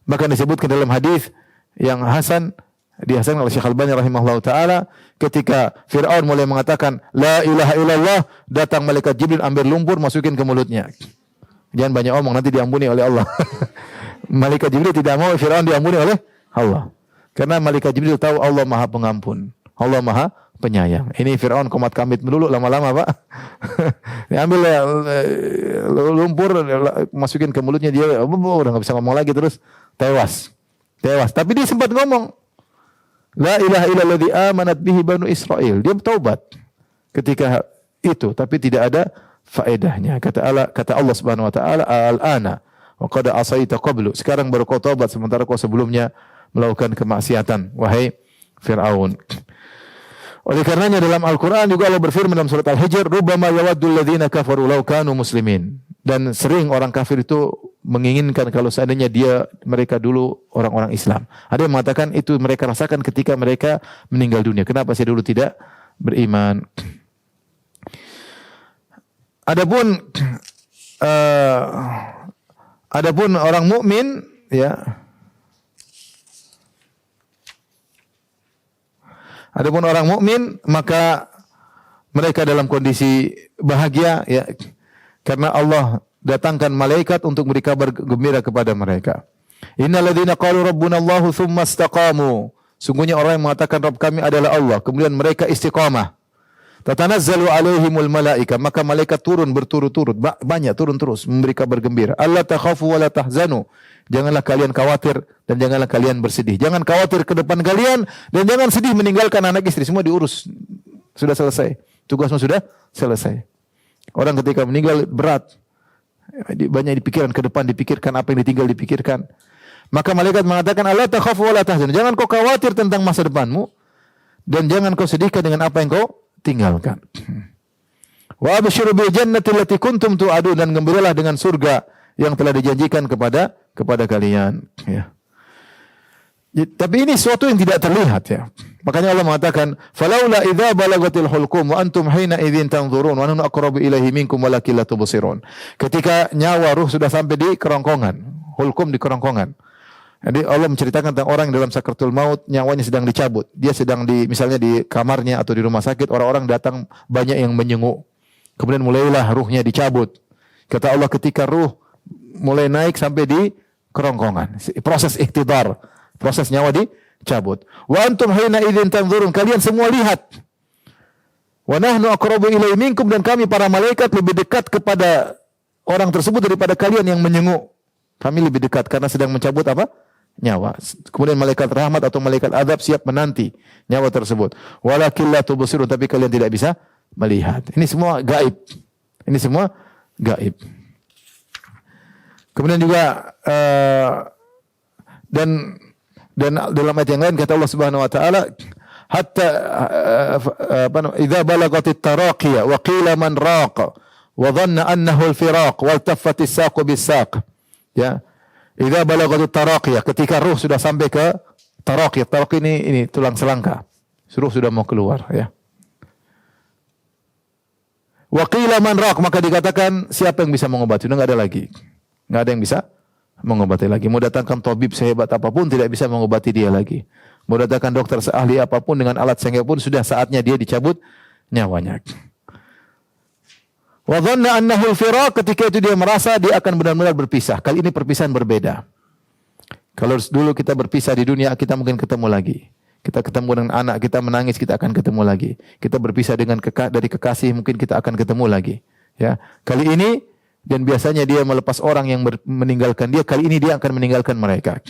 Bahkan disebutkan dalam hadis yang hasan, dihasankan oleh Syekh Al-Albani rahimahullah taala, ketika Fir'aun mulai mengatakan la ilaha illallah, datang malaikat Jibril ambil lumpur masukin ke mulutnya. Jangan banyak omong, nanti diampuni oleh Allah. Malaikat Jibril tidak mau Fir'aun diampuni oleh Allah. Karena malaikat Jibril tahu Allah Maha Pengampun, Allah Maha Penyayang. Ini Fir'aun komat kamit melulu lama-lama, Pak. Diambil lumpur masukin ke mulutnya, dia udah enggak bisa ngomong lagi, terus tewas. Tapi dia sempat ngomong la ilaha illalladzi amanat bihi banu Israil. Dia bertaubat ketika itu, tapi tidak ada faedahnya. Kata Allah Subhanahu wa taala, al-ana wa qad asaita qablu. Sekarang baru kau taubat sementara kau sebelumnya melakukan kemaksiatan, wahai Fir'aun. Oleh karenanya dalam Al-Qur'an juga Allah berfirman dalam surat Al-Hijr, rubbama yawaddul ladzina kafaru law kanu muslimin. Dan sering orang kafir itu menginginkan kalau seandainya mereka dulu orang-orang Islam. Ada yang mengatakan itu mereka rasakan ketika mereka meninggal dunia. Kenapa saya dulu tidak beriman? Adapun orang mukmin, ya. Adapun orang mukmin maka mereka dalam kondisi bahagia, ya. Karena Allah datangkan malaikat untuk beri kabar gembira kepada mereka. Innal ladzina qalu rabbuna Allahu tsumma istaqamu Sungguhnya orang yang mengatakan Rabb kami adalah Allah, kemudian mereka istiqamah. Tatanazzalu alaihimul malaika, maka malaikat turun berturut-turut, banyak turun terus memberi kabar gembira. Allah takhafu wa la tahzanu. Janganlah kalian khawatir dan janganlah kalian bersedih. Jangan khawatir ke depan kalian dan jangan sedih meninggalkan anak istri, semua diurus. Sudah selesai. Tugasmu sudah selesai. Orang ketika meninggal berat. Banyak dipikiran ke depan, dipikirkan apa yang ditinggal dipikirkan. Maka malaikat mengatakan Allah takhafu wa la tahzanu. Jangan kau khawatir tentang masa depanmu dan jangan kau sedihkan dengan apa yang kau tinggalkan. Wa abshiru bil jannati allati kuntum tu'adun, dan gembiralah dengan surga yang telah dijanjikan kepada kalian, ya. Tapi ini sesuatu yang tidak terlihat, ya. Makanya Allah mengatakan, "Falaula idza balagatil hulqum wa antum hina idzin tanzurun wa nahnu aqrabu ilaihi minkum walakin la tubsirun." Ketika nyawa ruh sudah sampai di kerongkongan, hulqum di kerongkongan. Jadi Allah menceritakan tentang orang yang dalam sakaratul maut, nyawanya sedang dicabut. Dia sedang misalnya di kamarnya atau di rumah sakit, orang-orang datang banyak yang menyenguk. Kemudian mulailah ruhnya dicabut. Kata Allah ketika ruh mulai naik sampai di kerongkongan, proses iktidar, proses nyawa dicabut. Wa antum hina idzin tanzurun, kalian semua lihat. Wa nahnu aqrabu ilaihi minkum, dan kami para malaikat lebih dekat kepada orang tersebut daripada kalian yang menyenguk. Kami lebih dekat karena sedang mencabut apa? Nyawa. Kemudian malaikat rahmat atau malaikat azab siap menanti nyawa tersebut. Walakin la tubsirun, tapi kalian tidak bisa melihat. Ini semua gaib. Ini semua gaib. Kemudian juga dan dalam ayat yang lain kata Allah Subhanahu wa taala, hatta idza balagatit taraqiya wa qila man raqa wa dhanna annahu al-firaq wal taffatis saqu bis-saq. Ya. Idza balagatit taraqiya, ketika ruh sudah sampai ke taraqi. Taraqi ini tulang selangka. Ruh sudah mau keluar, ya. Wa qila man raq, maka dikatakan siapa yang bisa mengobati? Sudah enggak ada lagi. Enggak ada yang bisa mengobati lagi. Mau datangkan tabib sehebat apapun tidak bisa mengobati dia lagi. Mau datangkan dokter seahli apapun dengan alat canggih pun sudah saatnya dia dicabut nyawanya. Wa dhanna annahu al-firaq, ketika itu dia merasa dia akan benar-benar berpisah. Kali ini perpisahan berbeda. Kalau dulu kita berpisah di dunia, kita mungkin ketemu lagi. Kita ketemu dengan anak, kita menangis, kita akan ketemu lagi. Kita berpisah dengan dari kekasih, mungkin kita akan ketemu lagi. Ya, kali ini, dan biasanya dia melepas orang yang meninggalkan dia, kali ini dia akan meninggalkan mereka.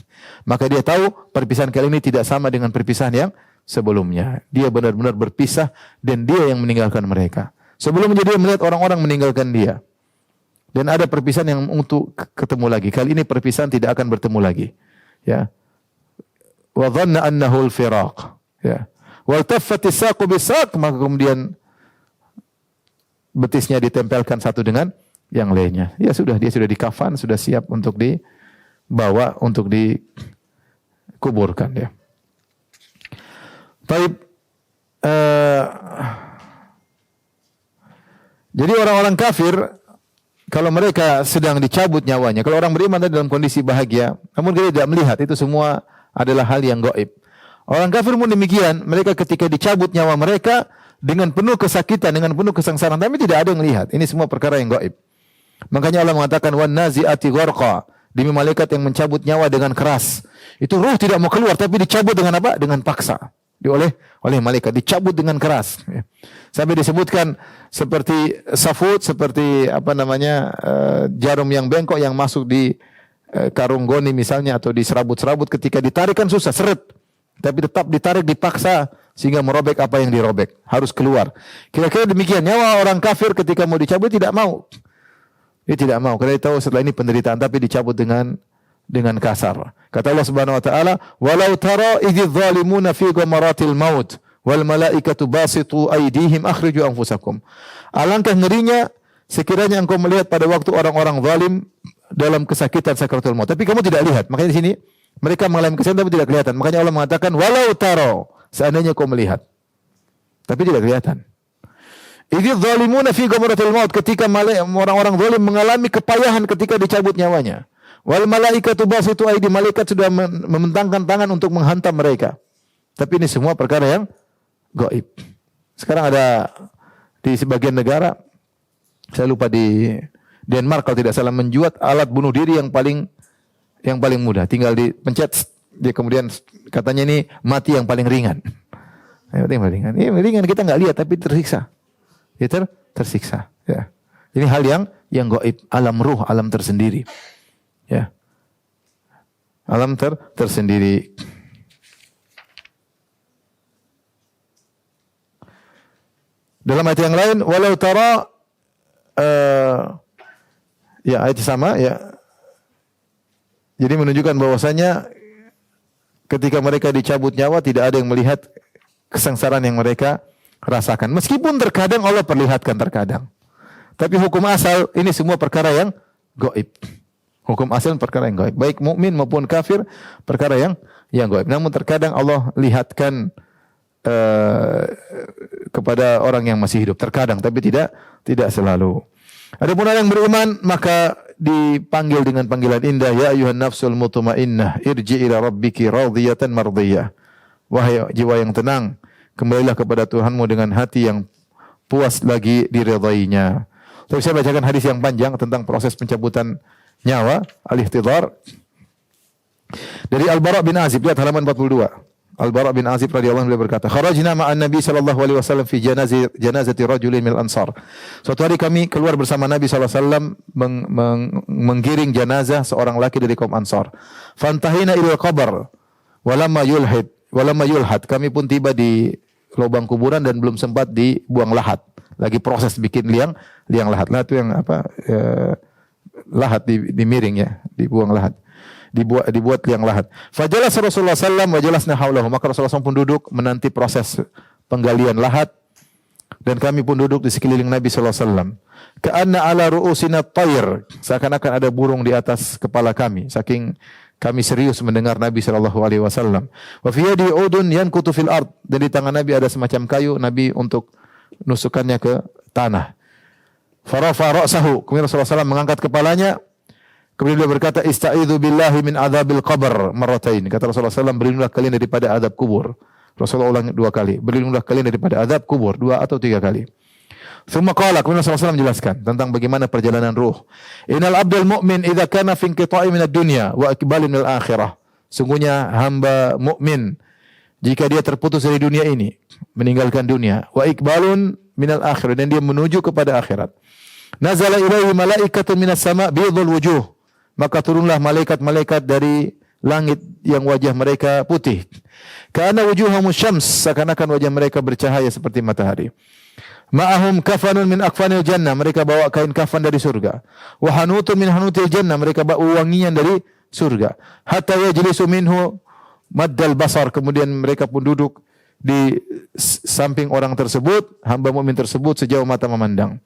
Maka dia tahu perpisahan kali ini tidak sama dengan perpisahan yang sebelumnya. Dia benar-benar berpisah dan dia yang meninggalkan mereka. Sebelumnya dia melihat orang-orang meninggalkan dia. Dan ada perpisahan yang untuk ketemu lagi. Kali ini perpisahan tidak akan bertemu lagi. Ya. Wa dhanna annahu al-firaq. Ya. Wal taffatis saqu bis-saq, maka kemudian betisnya ditempelkan satu dengan yang lainnya. Ya sudah, dia sudah dikafan, sudah siap untuk dibawa, untuk dikuburkan, ya. Baik. Jadi orang-orang kafir, kalau mereka sedang dicabut nyawanya, kalau orang beriman dalam kondisi bahagia, namun dia tidak melihat, itu semua adalah hal yang gaib. Orang kafir pun demikian, mereka ketika dicabut nyawa mereka dengan penuh kesakitan, dengan penuh kesengsaraan, tapi tidak ada yang melihat. Ini semua perkara yang gaib. Makanya Allah mengatakan wan nazi'ati gharqa, demi malaikat yang mencabut nyawa dengan keras. Itu ruh tidak mau keluar, tapi dicabut dengan apa? Dengan paksa. Oleh malaikat dicabut dengan keras. Sampai disebutkan seperti safut, seperti jarum yang bengkok yang masuk di karung goni misalnya atau di serabut-serabut, ketika ditarik kan susah, seret. Tapi tetap ditarik, dipaksa sehingga merobek apa yang dirobek, harus keluar. Kira-kira demikian nyawa orang kafir ketika mau dicabut tidak mau. Dia tidak mau karena dia tahu setelah ini penderitaan, tapi dicabut dengan kasar. Kata Allah Subhanahu wa taala, "Walau tara idz zalimuna fi ghamaratil maut wal malaikatu basitu aydihim akhriju anfusakum." Alangkah ngerinya sekiranya engkau melihat pada waktu orang-orang zalim dalam kesakitan sakaratul maut, tapi kamu tidak lihat. Makanya di sini mereka mengalami kesakitan tapi tidak kelihatan. Makanya Allah mengatakan, "Walau tara," seandainya kau melihat, tapi tidak kelihatan. Idz zalimuna fi ghamaratil maut, ketika orang-orang zalim mengalami kepayahan ketika dicabut nyawanya. Wal malaikatu basitu aidi, malaikat sudah membentangkan tangan untuk menghantam mereka. Tapi ini semua perkara yang gaib. Sekarang ada di sebagian negara, saya lupa di Denmark kalau tidak salah, menjual alat bunuh diri yang paling mudah. Tinggal dipencet Dia kemudian katanya ini mati yang paling ringan. Mati yang paling ringan. Ini ringan kita nggak lihat tapi tersiksa. Ya tersiksa. Ya. Ini hal yang gaib, alam ruh, alam tersendiri. Ya. Alam tersendiri. Dalam ayat yang lain, walau tara, ya ayat sama ya. Jadi menunjukkan bahwasanya ketika mereka dicabut nyawa tidak ada yang melihat kesengsaraan yang mereka rasakan. Meskipun terkadang Allah perlihatkan terkadang. Tapi hukum asal ini semua perkara yang gaib. Hukum asal perkara yang gaib. Baik mukmin maupun kafir perkara yang gaib. Namun terkadang Allah lihatkan kepada orang yang masih hidup terkadang, tapi tidak selalu. Adapun orang yang beriman maka dipanggil dengan panggilan indah, ya ayyuhan nafsul mutmainnah irji ila rabbiki radiyatan mardiyah. Wahai jiwa yang tenang, kembalilah kepada Tuhanmu dengan hati yang puas lagi diridainya. Tapi saya bacakan hadis yang panjang tentang proses pencabutan nyawa, al-ihtidhar. Dari Al-Bara bin Azib, lihat halaman 42. Al-Bara bin Azib radhiyallahu anhu berkata, "Kharajna ma'an Nabi sallallahu alaihi wasallam fi janazati rajulin minal Ansar." Suatu hari kami keluar bersama Nabi sallallahu alaihi wasallam menggiring jenazah seorang laki dari kaum Ansar. Fantahina ila qabr walamma yulhad. Kami pun tiba di lubang kuburan dan belum sempat dibuang lahat. Lagi proses bikin liang lahat. Lahat itu yang apa? Lahat dimiring ya, dibuang lahat. Dibuat liang lahat. Fajalas Rasulullah sallallahu wa jalasna haulahu. Maka Rasulullah SAW pun duduk menanti proses penggalian lahat dan kami pun duduk di sekeliling Nabi sallallahu alaihi wasallam. Ka'anna ala ru'usina tayr. Seakan-akan ada burung di atas kepala kami. Saking kami serius mendengar Nabi sallallahu alaihi wasallam. Wa fi yadi udun yankutu fil ard. Dan di tangan Nabi ada semacam kayu Nabi untuk nusukannya ke tanah. Farafa ra'sahu. Kemudian Rasulullah SAW mengangkat kepalanya. Kemudian beliau berkata, "Ista'idzu billahi min adzabil qabr marratain." Kata Rasulullah SAW, berlindunglah kalian daripada azab kubur. Rasulullah ulang 2 kali. Berlindunglah kalian daripada azab kubur 2 atau 3 kali. Tsumma qala, kemudian Rasulullah SAW menjelaskan tentang bagaimana perjalanan ruh. Innal abdal mu'min idza kana fi inqita'i minad dunya wa iqbalin minal akhirah. Sungguhnya hamba mukmin jika dia terputus dari dunia ini, meninggalkan dunia, wa iqbalun minal akhirah, dan dia menuju kepada akhirat. Nazala ilaihi malaikatun minas sama' bidul wujuh. Maka turunlah malaikat-malaikat dari langit yang wajah mereka putih. Kana wujuhahum syams, seakan-akan wajah mereka bercahaya seperti matahari. Ma'ahum kafanun min akfanil jannah, mereka bawa kain kafan dari surga. Wa hanutun min hanutil jannah, mereka bawa wangian dari surga. Hatta yajlisu minhu maddal basar, kemudian mereka pun duduk di samping orang tersebut, hamba mukmin tersebut sejauh mata memandang.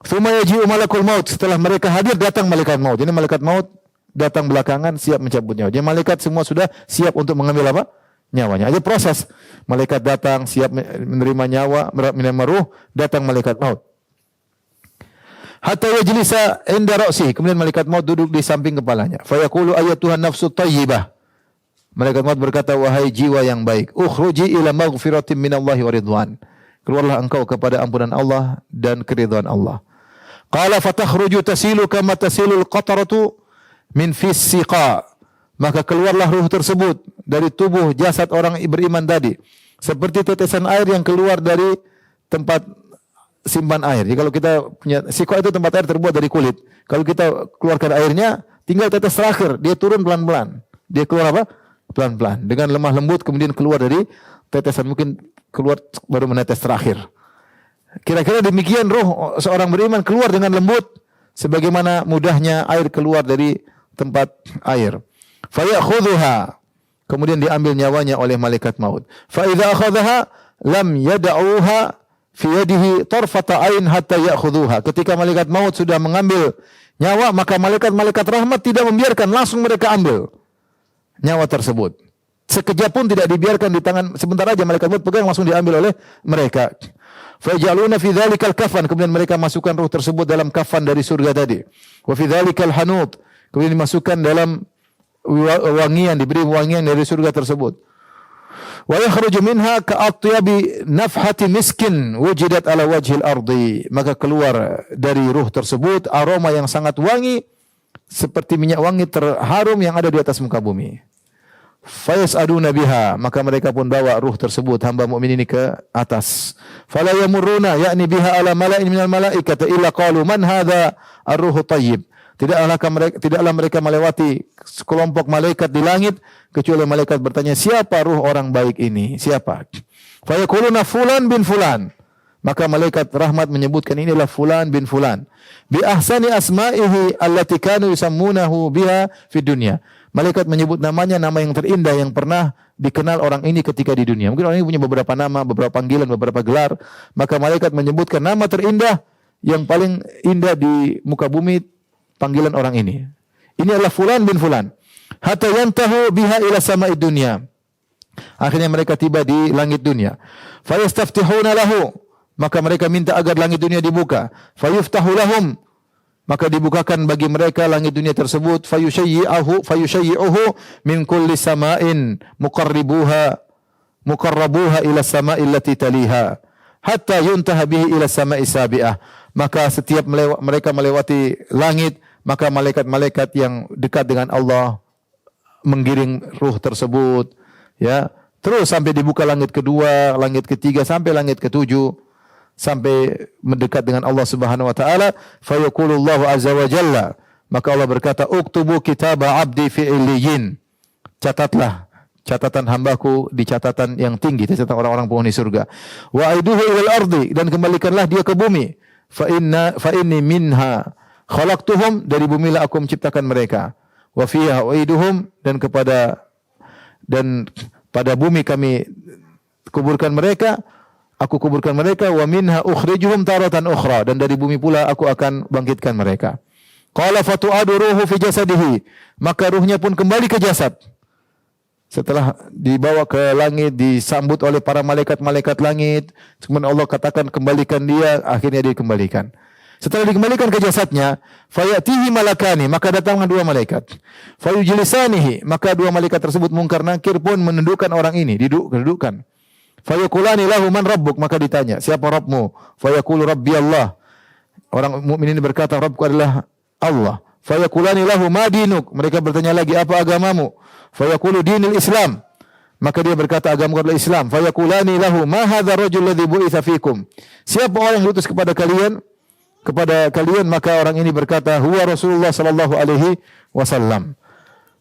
Tsumma yaji'u malakul maut, setelah mereka hadir datang malaikat maut. Jadi malaikat maut datang belakangan siap mencabut nyawa. Jadi malaikat semua sudah siap untuk mengambil apa? Nyawanya. Ada proses. Malaikat datang siap menerima nyawa, menerima ruh, datang malaikat maut. Hatta yajlisa inda ra'sihi, kemudian malaikat maut duduk di samping kepalanya. Fa yaqulu ayyatuhan nafsut thayyibah. Malaikat maut berkata, wahai jiwa yang baik, ukhruji ila maghfiratin minallahi wa ridwan. Keluarlah engkau kepada ampunan Allah dan keridhaan Allah. Qala fatakhruju tasilu kama tasilul qataratu min fis siqa. Maka keluarlah ruh tersebut dari tubuh jasad orang beriman tadi seperti tetesan air yang keluar dari tempat simpan air. Jadi kalau kita punya siqa itu tempat air terbuat dari kulit. Kalau kita keluarkan airnya tinggal tetes terakhir, dia turun pelan-pelan. Dia keluar apa? Pelan-pelan. Dengan lemah lembut kemudian keluar dari tetesan, mungkin keluar baru menetes terakhir. Kira-kira demikian ruh seorang beriman keluar dengan lembut sebagaimana mudahnya air keluar dari tempat air. Fa ya'khudhuha, kemudian diambil nyawanya oleh malaikat maut. Fa idza akhadhaha lam yad'uha fi yadihi tarfata ain hatta ya'khudhuha. Ketika malaikat maut sudah mengambil nyawa, maka malaikat-malaikat rahmat tidak membiarkan, langsung mereka ambil nyawa tersebut. Sekejap pun tidak dibiarkan di tangan, sebentar aja malaikat maut pegang, langsung diambil oleh mereka. Fajaluna fi dzalikal kafan, kemudian mereka masukkan ruh tersebut dalam kafan dari surga tadi. Wa fi dzalikal hanut, kemudian dimasukkan dalam wangian, diberi wangian dari surga tersebut. Wa yakhruju minha ka'atyabi nafhati miskin wujidat ala wajhil ardi, maka keluar dari ruh tersebut aroma yang sangat wangi seperti minyak wangi terharum yang ada di atas muka bumi. fayas'aduna biha, maka mereka pun bawa ruh tersebut hamba mukmin ini ke atas. Fala yamurruna yakni biha ala mala'in minal malaikati illa qalu man hadza ar-ruhu thayyib. Tidaklah mereka melewati sekelompok malaikat di langit kecuali malaikat bertanya, siapa ruh orang baik ini? Siapa? Fa yaquluna fulan bin fulan. Maka malaikat rahmat menyebutkan inilah fulan bin fulan. Bi ahsani asma'ihi allati kanu yusammunahu biha fid dunya. Malaikat menyebut namanya, nama yang terindah yang pernah dikenal orang ini ketika di dunia. Mungkin orang ini punya beberapa nama, beberapa panggilan, beberapa gelar. Maka malaikat menyebutkan nama terindah yang paling indah di muka bumi, panggilan orang ini. Ini adalah fulan bin fulan. Hatta yantahu biha ila sama'id dunya. Akhirnya mereka tiba di langit dunia. Fa yastaftihuna lahu. Maka mereka minta agar langit dunia dibuka. Fa yuftahu lahum. Maka dibukakan bagi mereka langit dunia tersebut. Fa yushayyi'uhu min kulli sama'in muqarrabuha ila sama'il lati taliha. Hatta yuntaha bihi ila sama'i sabi'ah. Maka setiap mereka melewati langit, maka malaikat-malaikat yang dekat dengan Allah menggiring ruh tersebut, ya, terus sampai dibuka langit kedua, langit ketiga, sampai langit ketujuh, sampai mendekat dengan Allah Subhanahu wa taala. Fa yaqulullahu azza wa jalla, maka Allah berkata, uktubu kitaba abdi fi illiyin. Catatlah catatan hambaku di catatan yang tinggi, catatan orang-orang penghuni surga. Wa aiduhu ilal ardi, dan kembalikanlah dia ke bumi. Fa inni minha khalaqtuhum, dari bumilah aku menciptakan mereka. Wa fiha uiduhum, dan pada bumi kami kuburkan mereka, aku kuburkan mereka. Wa minha ukhrijuhum taratan ukhra, dan dari bumi pula aku akan bangkitkan mereka. Qala fatu'adu ruhu fi jasadihi, maka ruhnya pun kembali ke jasad. Setelah dibawa ke langit, disambut oleh para malaikat-malaikat langit, kemudian Allah katakan kembalikan dia, akhirnya dikembalikan. Setelah dikembalikan ke jasadnya, fayatihi malakani, maka datanglah dua malaikat. Fayujlisanihi, maka dua malaikat tersebut Munkar Nakir pun menundukkan orang ini, didudukkan. Fayaqulani lahu man rabbuk, maka ditanya, siapa Rabbmu? Fayaqulu Rabbi Allah. Orang mukmin ini berkata, Rabbku adalah Allah. Fayaqulani lahu ma dinuk, mereka bertanya lagi, apa agamamu? Fayaqulu dinil Islam, maka dia berkata agamaku adalah Islam. Fayaqulani lahu ma hadzal rajul ladzi bu'itsa fikum, siapa orang yang diutus kepada kalian? Maka orang ini berkata, huwa Rasulullah sallallahu alaihi wasallam.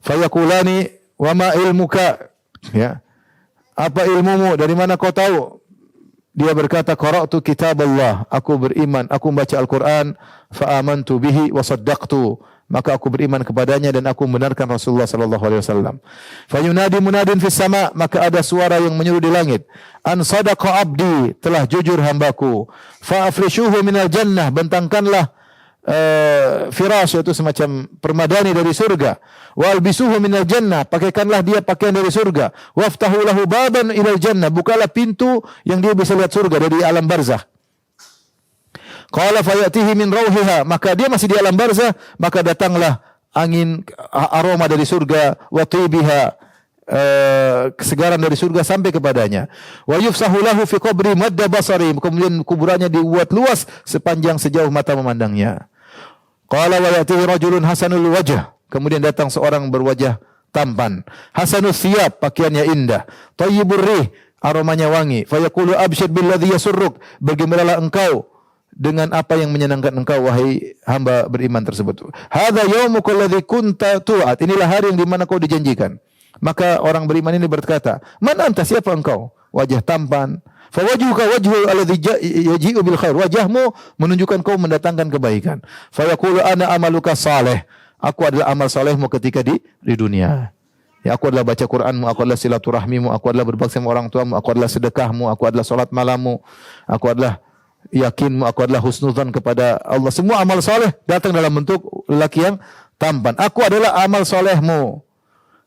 Fayaqulani wa ma ilmuka, ya, apa ilmumu, dari mana kau tahu? Dia berkata, qara'tu kitab Allah, aku beriman, aku membaca Al-Quran, fa amantu bihi wa saddaqtu, maka aku beriman kepadanya dan aku membenarkan Rasulullah sallallahu alaihi wasallam. Fa yunadi munadin fis sama, maka ada suara yang menyeru di langit, an sadaqa abdi, telah jujur hambaku. Fa afrishuhu minal jannah, bentangkanlah firash, itu semacam permadani dari surga. Wa albisuhu minal jannah, pakaikanlah dia pakaian dari surga. Waftahu lahu baban ilal jannah, bukalah pintu yang dia bisa lihat surga dari alam barzakh. Qala fayatihi min rauhiha, maka dia masih di alam barzakh, maka datanglah angin aroma dari surga, wa tibiha, kesegaran dari surga sampai kepadanya. Wa yufsahu lahu fi qabri madda basari, kemudian kuburannya dibuat luas sepanjang sejauh mata memandangnya. Qala wa yatihi rajulun hasanul wajh, kemudian datang seorang berwajah tampan, hasanus thiyab, pakaiannya indah, thayyibur rih, aromanya wangi. Fa yaqulu absyir billadzi yasurruk, bergembiralah engkau dengan apa yang menyenangkan engkau, wahai hamba beriman tersebut. Hadza yaumuka alladzi kunta tu'ad, inilah hari yang di mana kau dijanjikan. Maka orang beriman ini berkata, man anta, siapa engkau? Wajah tampan. Fa wajhuka wajhu alladzi yaji'u bil khair, wajahmu menunjukkan kau mendatangkan kebaikan. Fa yaqulu ana amaluka salih, aku adalah amal salehmu ketika di dunia. Ya, aku adalah baca Qur'anmu, aku adalah silaturahmimu, aku adalah berbakti sama orang tuamu, aku adalah sedekahmu, aku adalah salat malammu, aku adalah yakinmu, aku adalah husnudzan kepada Allah. Semua amal soleh datang dalam bentuk lelaki yang tampan. Aku adalah amal solehmu.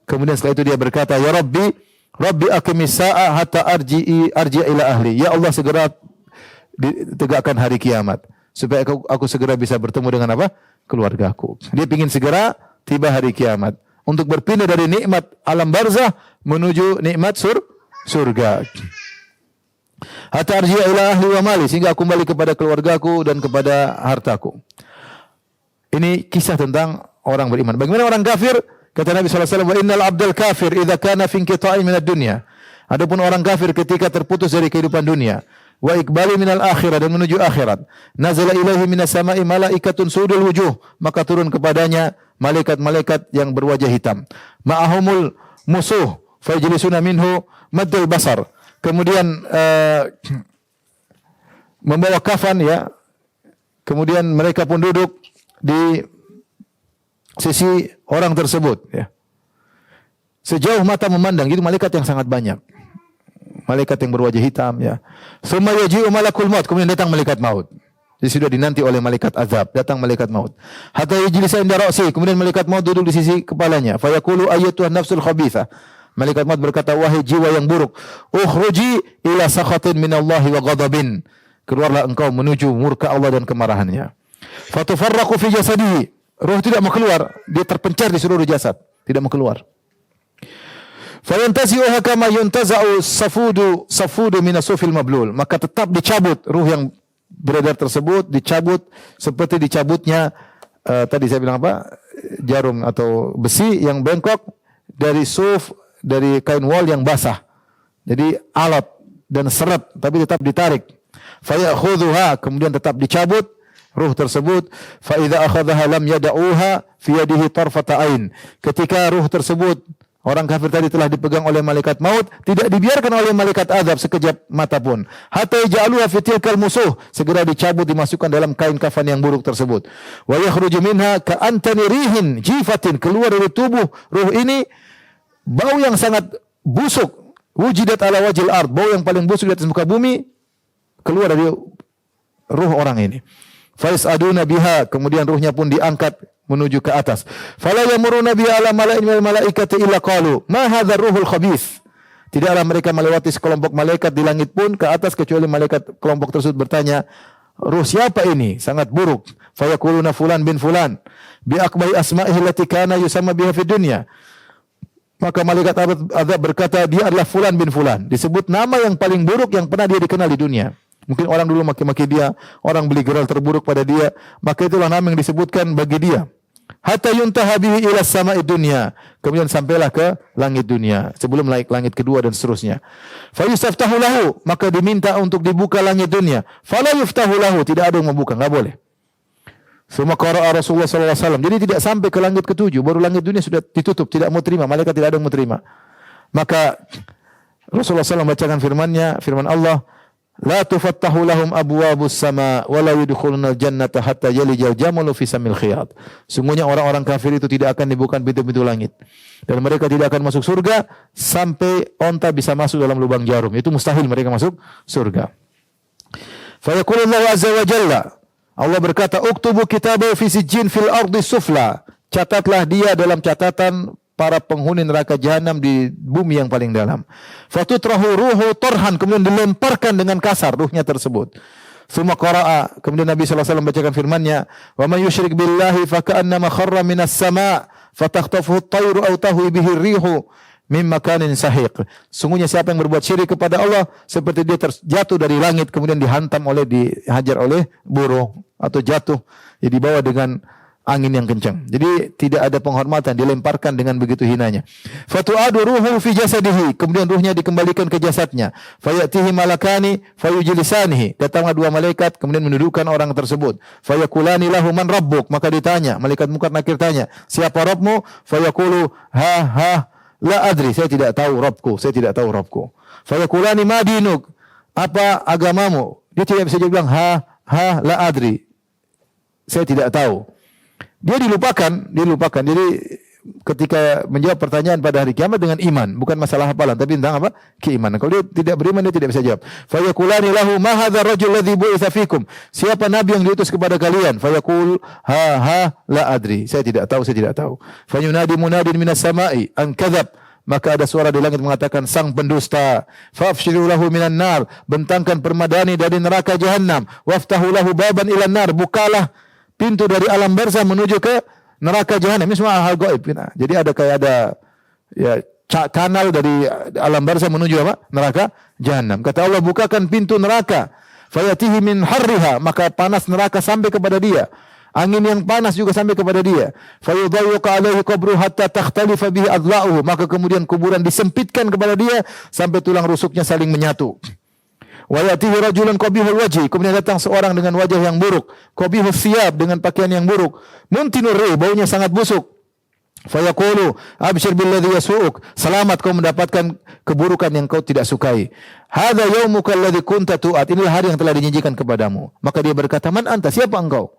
Kemudian setelah itu dia berkata, ya Rabbi, Rabbi aqimis sa'a hatta arji'i ila ahli. Ya Allah, segera tegakkan hari kiamat supaya aku segera bisa bertemu dengan apa? Keluargaku. Dia ingin segera tiba hari kiamat untuk berpindah dari nikmat alam barzah menuju nikmat surga. Hatta arji'a ila ahli wa mali, sehingga aku kembali kepada keluargaku dan kepada hartaku. Ini kisah tentang orang beriman. Bagaimana orang kafir? Kata Nabi SAW, wa innal abdal kafir idza kana fi inqita'in minad dunya. Adapun orang kafir ketika terputus dari kehidupan dunia, wa iqbali minal akhirah, dan menuju akhirat, nazala ilaihi minas sama'i malaikatun sudul wujuh, maka turun kepadanya malaikat-malaikat yang berwajah hitam. Ma'ahumul musuh fajlisuna minhu maddal basar. Kemudian membawa kafan, ya. Kemudian mereka pun duduk di sisi orang tersebut, ya. Sejauh mata memandang, itu malaikat yang sangat banyak. Malaikat yang berwajah hitam, ya. Summa yaji'u malakul maut, kemudian datang malaikat maut. Jadi sudah dinanti oleh malaikat azab, datang malaikat maut. Hatta yajlisa inda ra'si, kemudian malaikat maut duduk di sisi kepalanya. Fa yaqulu ayyatuhan nafsul khabithah. Malaikat maut berkata, wahai jiwa yang buruk, ukhruji ila sakhatin minallahi wa ghadabin. Keluarlah engkau menuju murka Allah dan kemarahannya. Fatufarraqu fi jasadihi. Ruh tidak mau keluar, dia terpencar di seluruh jasad, tidak mau keluar. Fayantazi'uha kama yuntaza'u safudu min asufil mablul. Maka tetap dicabut ruh yang beredar tersebut, dicabut seperti dicabutnya tadi saya bilang apa? Jarum atau besi yang bengkok dari suf, dari kain wol yang basah. Jadi alat dan seret tapi tetap ditarik. Fayakhudhuha, kemudian tetap dicabut ruh tersebut. Fa idza akhadhaha lam yad'uha fi yadihi tarfata ain. Ketika ruh tersebut, orang kafir tadi, telah dipegang oleh malaikat maut, tidak dibiarkan oleh malaikat azab sekejap mata pun. Hatta ja'aluha fi tilkal musuh, segera dicabut, dimasukkan dalam kain kafan yang buruk tersebut. Wa yakhruju minha ka'antani rihin jifatin, keluar dari tubuh ruh ini bau yang sangat busuk. Wujidat ala wajil ard, bau yang paling busuk di atas muka bumi keluar dari ruh orang ini. Fais'aduna biha, kemudian ruhnya pun diangkat menuju ke atas. Fala yamuruna bi ala mala'in wal malaikati illa qalu ma hadzal ruhul khabith. Tidaklah mereka melewati sekelompok malaikat di langit pun ke atas kecuali malaikat kelompok tersebut bertanya, ruh siapa ini? Sangat buruk. Fa yaquluna fulan bin fulan bi akbahi asma'ihi allati kana yusamma biha fid dunya. Maka malaikat azab berkata, dia adalah fulan bin fulan, disebut nama yang paling buruk yang pernah dia dikenal di dunia. Mungkin orang dulu maki-maki dia, orang beli geral terburuk pada dia, maka itulah nama yang disebutkan bagi dia. Hatta yuntaha bihi ila sama'id dunya, kemudian sampailah ke langit dunia, sebelum naik langit kedua dan seterusnya. Fa yustaftahu lahu, maka diminta untuk dibuka langit dunia. Fala yuftahu lahu, tidak ada yang membuka, enggak boleh. Semua qara'a Rasulullah sallallahu alaihi wasallam. Jadi tidak sampai ke langit ketujuh, baru langit dunia sudah ditutup, tidak mau terima, malaikat tidak ada yang mau terima. Maka Rasulullah SAW membacakan firman Allah, la tufattahu lahum abwabus sama wa la yadkhulunal jannata hatta yalijal jamalu fi samil khiyat. Sungguhnya orang-orang kafir itu tidak akan dibuka pintu-pintu langit, dan mereka tidak akan masuk surga sampai onta bisa masuk dalam lubang jarum. Itu mustahil mereka masuk surga. Fa yaqulullahu azza wa jalla, Allah berkata, uktubu kitabahu fi sijjin fil ardi sufla. Catatlah dia dalam catatan para penghuni neraka jahanam di bumi yang paling dalam. Fatutrahu ruhu torhan, kemudian dilemparkan dengan kasar ruhnya tersebut. Summa qara'a, kemudian Nabi SAW membacakan firman-Nya, wa man yusyrik billahi faka'annama kharra minas sama' fatakhtafuhu at-tayru aw tahwi bihi ar-rihu min makanin sahiq. Sungguhnya siapa yang berbuat syirik kepada Allah seperti dia terjatuh dari langit kemudian dihantam dihajar oleh burung atau jatuh, dibawa dengan angin yang kencang. Jadi tidak ada penghormatan, dilemparkan dengan begitu hinanya. Fatu'adu ruhu fi jasadihi, kemudian ruhnya dikembalikan ke jasadnya. Fayatihi malakani fayujlisanihi, datanglah dua malaikat kemudian mendudukkan orang tersebut. Fayaqulani lahu man rabbuk, maka ditanya, malaikat Munkar Nakir tanya, siapa Rabbmu? Fayaqulu ha la adri, saya tidak tahu Rabbku, saya tidak tahu Rabbku. Fayaqulani ma dinuk, apa agamamu? Dia tidak bisa bilang ha la adri, saya tidak tahu. Dia dilupakan. Jadi ketika menjawab pertanyaan pada hari kiamat dengan iman, bukan masalah hafalan, tapi tentang apa? Keimanan. Kalau dia tidak beriman, dia tidak bisa jawab. Fayaqulani lahu ma hadzal rajul ladzi bu'itsa fikum? Siapa nabi yang diutus kepada kalian? Fayaqul ha la adri, saya tidak tahu, saya tidak tahu. Fayunadi munadin minas sama'i an kadzab, maka ada suara di langit mengatakan sang pendusta. Fafshiru lahu minan nar, bentangkan permadani dari neraka jahanam. Waftahu lahu baban ilan nar, bukalah pintu dari alam barzah menuju ke neraka jahanam. Ini semua hal gaib. Jadi ada kanal dari alam barzah menuju apa? Neraka jahanam. Kata Allah, bukakan pintu neraka. Fayatihi min harriha, maka panas neraka sampai kepada dia. Angin yang panas juga sampai kepada dia. Fayudawwiqu alaihi qabru hatta takhtalifa bihi adla'uhu. Maka kemudian kuburan disempitkan kepada dia sampai tulang rusuknya saling menyatu. Wa yatihi rajulan qabihul wajhi. Kemudian datang seorang dengan wajah yang buruk. Qabihus siyab, dengan pakaian yang buruk. Muntinur rih, baunya sangat busuk. Fayaqulu abshir billadhi yasu'uk. Selamat kau mendapatkan keburukan yang kau tidak sukai. Hadza yaumuka alladhi kunta tu'at. Inilah hari yang telah dijanjikan kepadamu. Maka dia berkata, "Man anta? Siapa engkau?"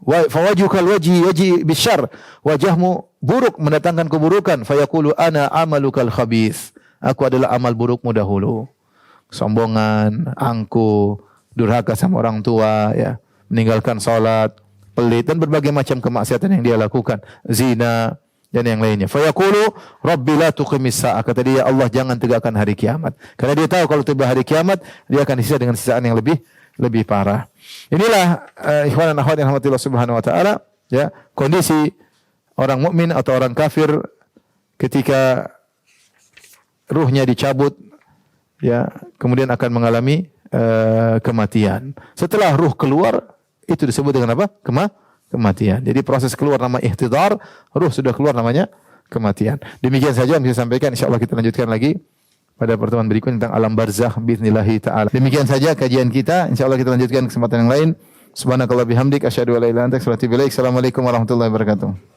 Wa fawajhukal waji bisyarr. Wajahmu buruk, mendatangkan keburukan. Fayaqulu ana amalukal khabith. Aku adalah amal burukmu dahulu. Sombongan, angkuh, durhaka sama orang tua, ya, meninggalkan salat, pelit dan berbagai macam kemaksiatan yang dia lakukan, zina dan yang lainnya. Fayaqulu rabbi la tuqimis sa'ah. Kata dia, Allah jangan tegakkan hari kiamat. Karena dia tahu kalau tiba hari kiamat dia akan disiksa dengan siksaan yang lebih parah. Inilah ikhwan dan akhwat yang rahmatillah subhanahu wa taala, ya, kondisi orang mukmin atau orang kafir ketika ruhnya dicabut, ya, kemudian akan mengalami kematian. Setelah ruh keluar, itu disebut dengan apa? Kematian. Jadi proses keluar nama ihtidar, ruh sudah keluar namanya kematian. Demikian saja yang bisa sampaikan. Insyaallah kita lanjutkan lagi pada pertemuan berikutnya tentang alam barzakh biidznillah taala. Demikian saja kajian kita. Insyaallah kita lanjutkan kesempatan yang lain. Subhanakallah bihamdik asyhadu an la ilaha illa anta astaghfiruka wa atubu ilaik. Assalamualaikum warahmatullahi wabarakatuh.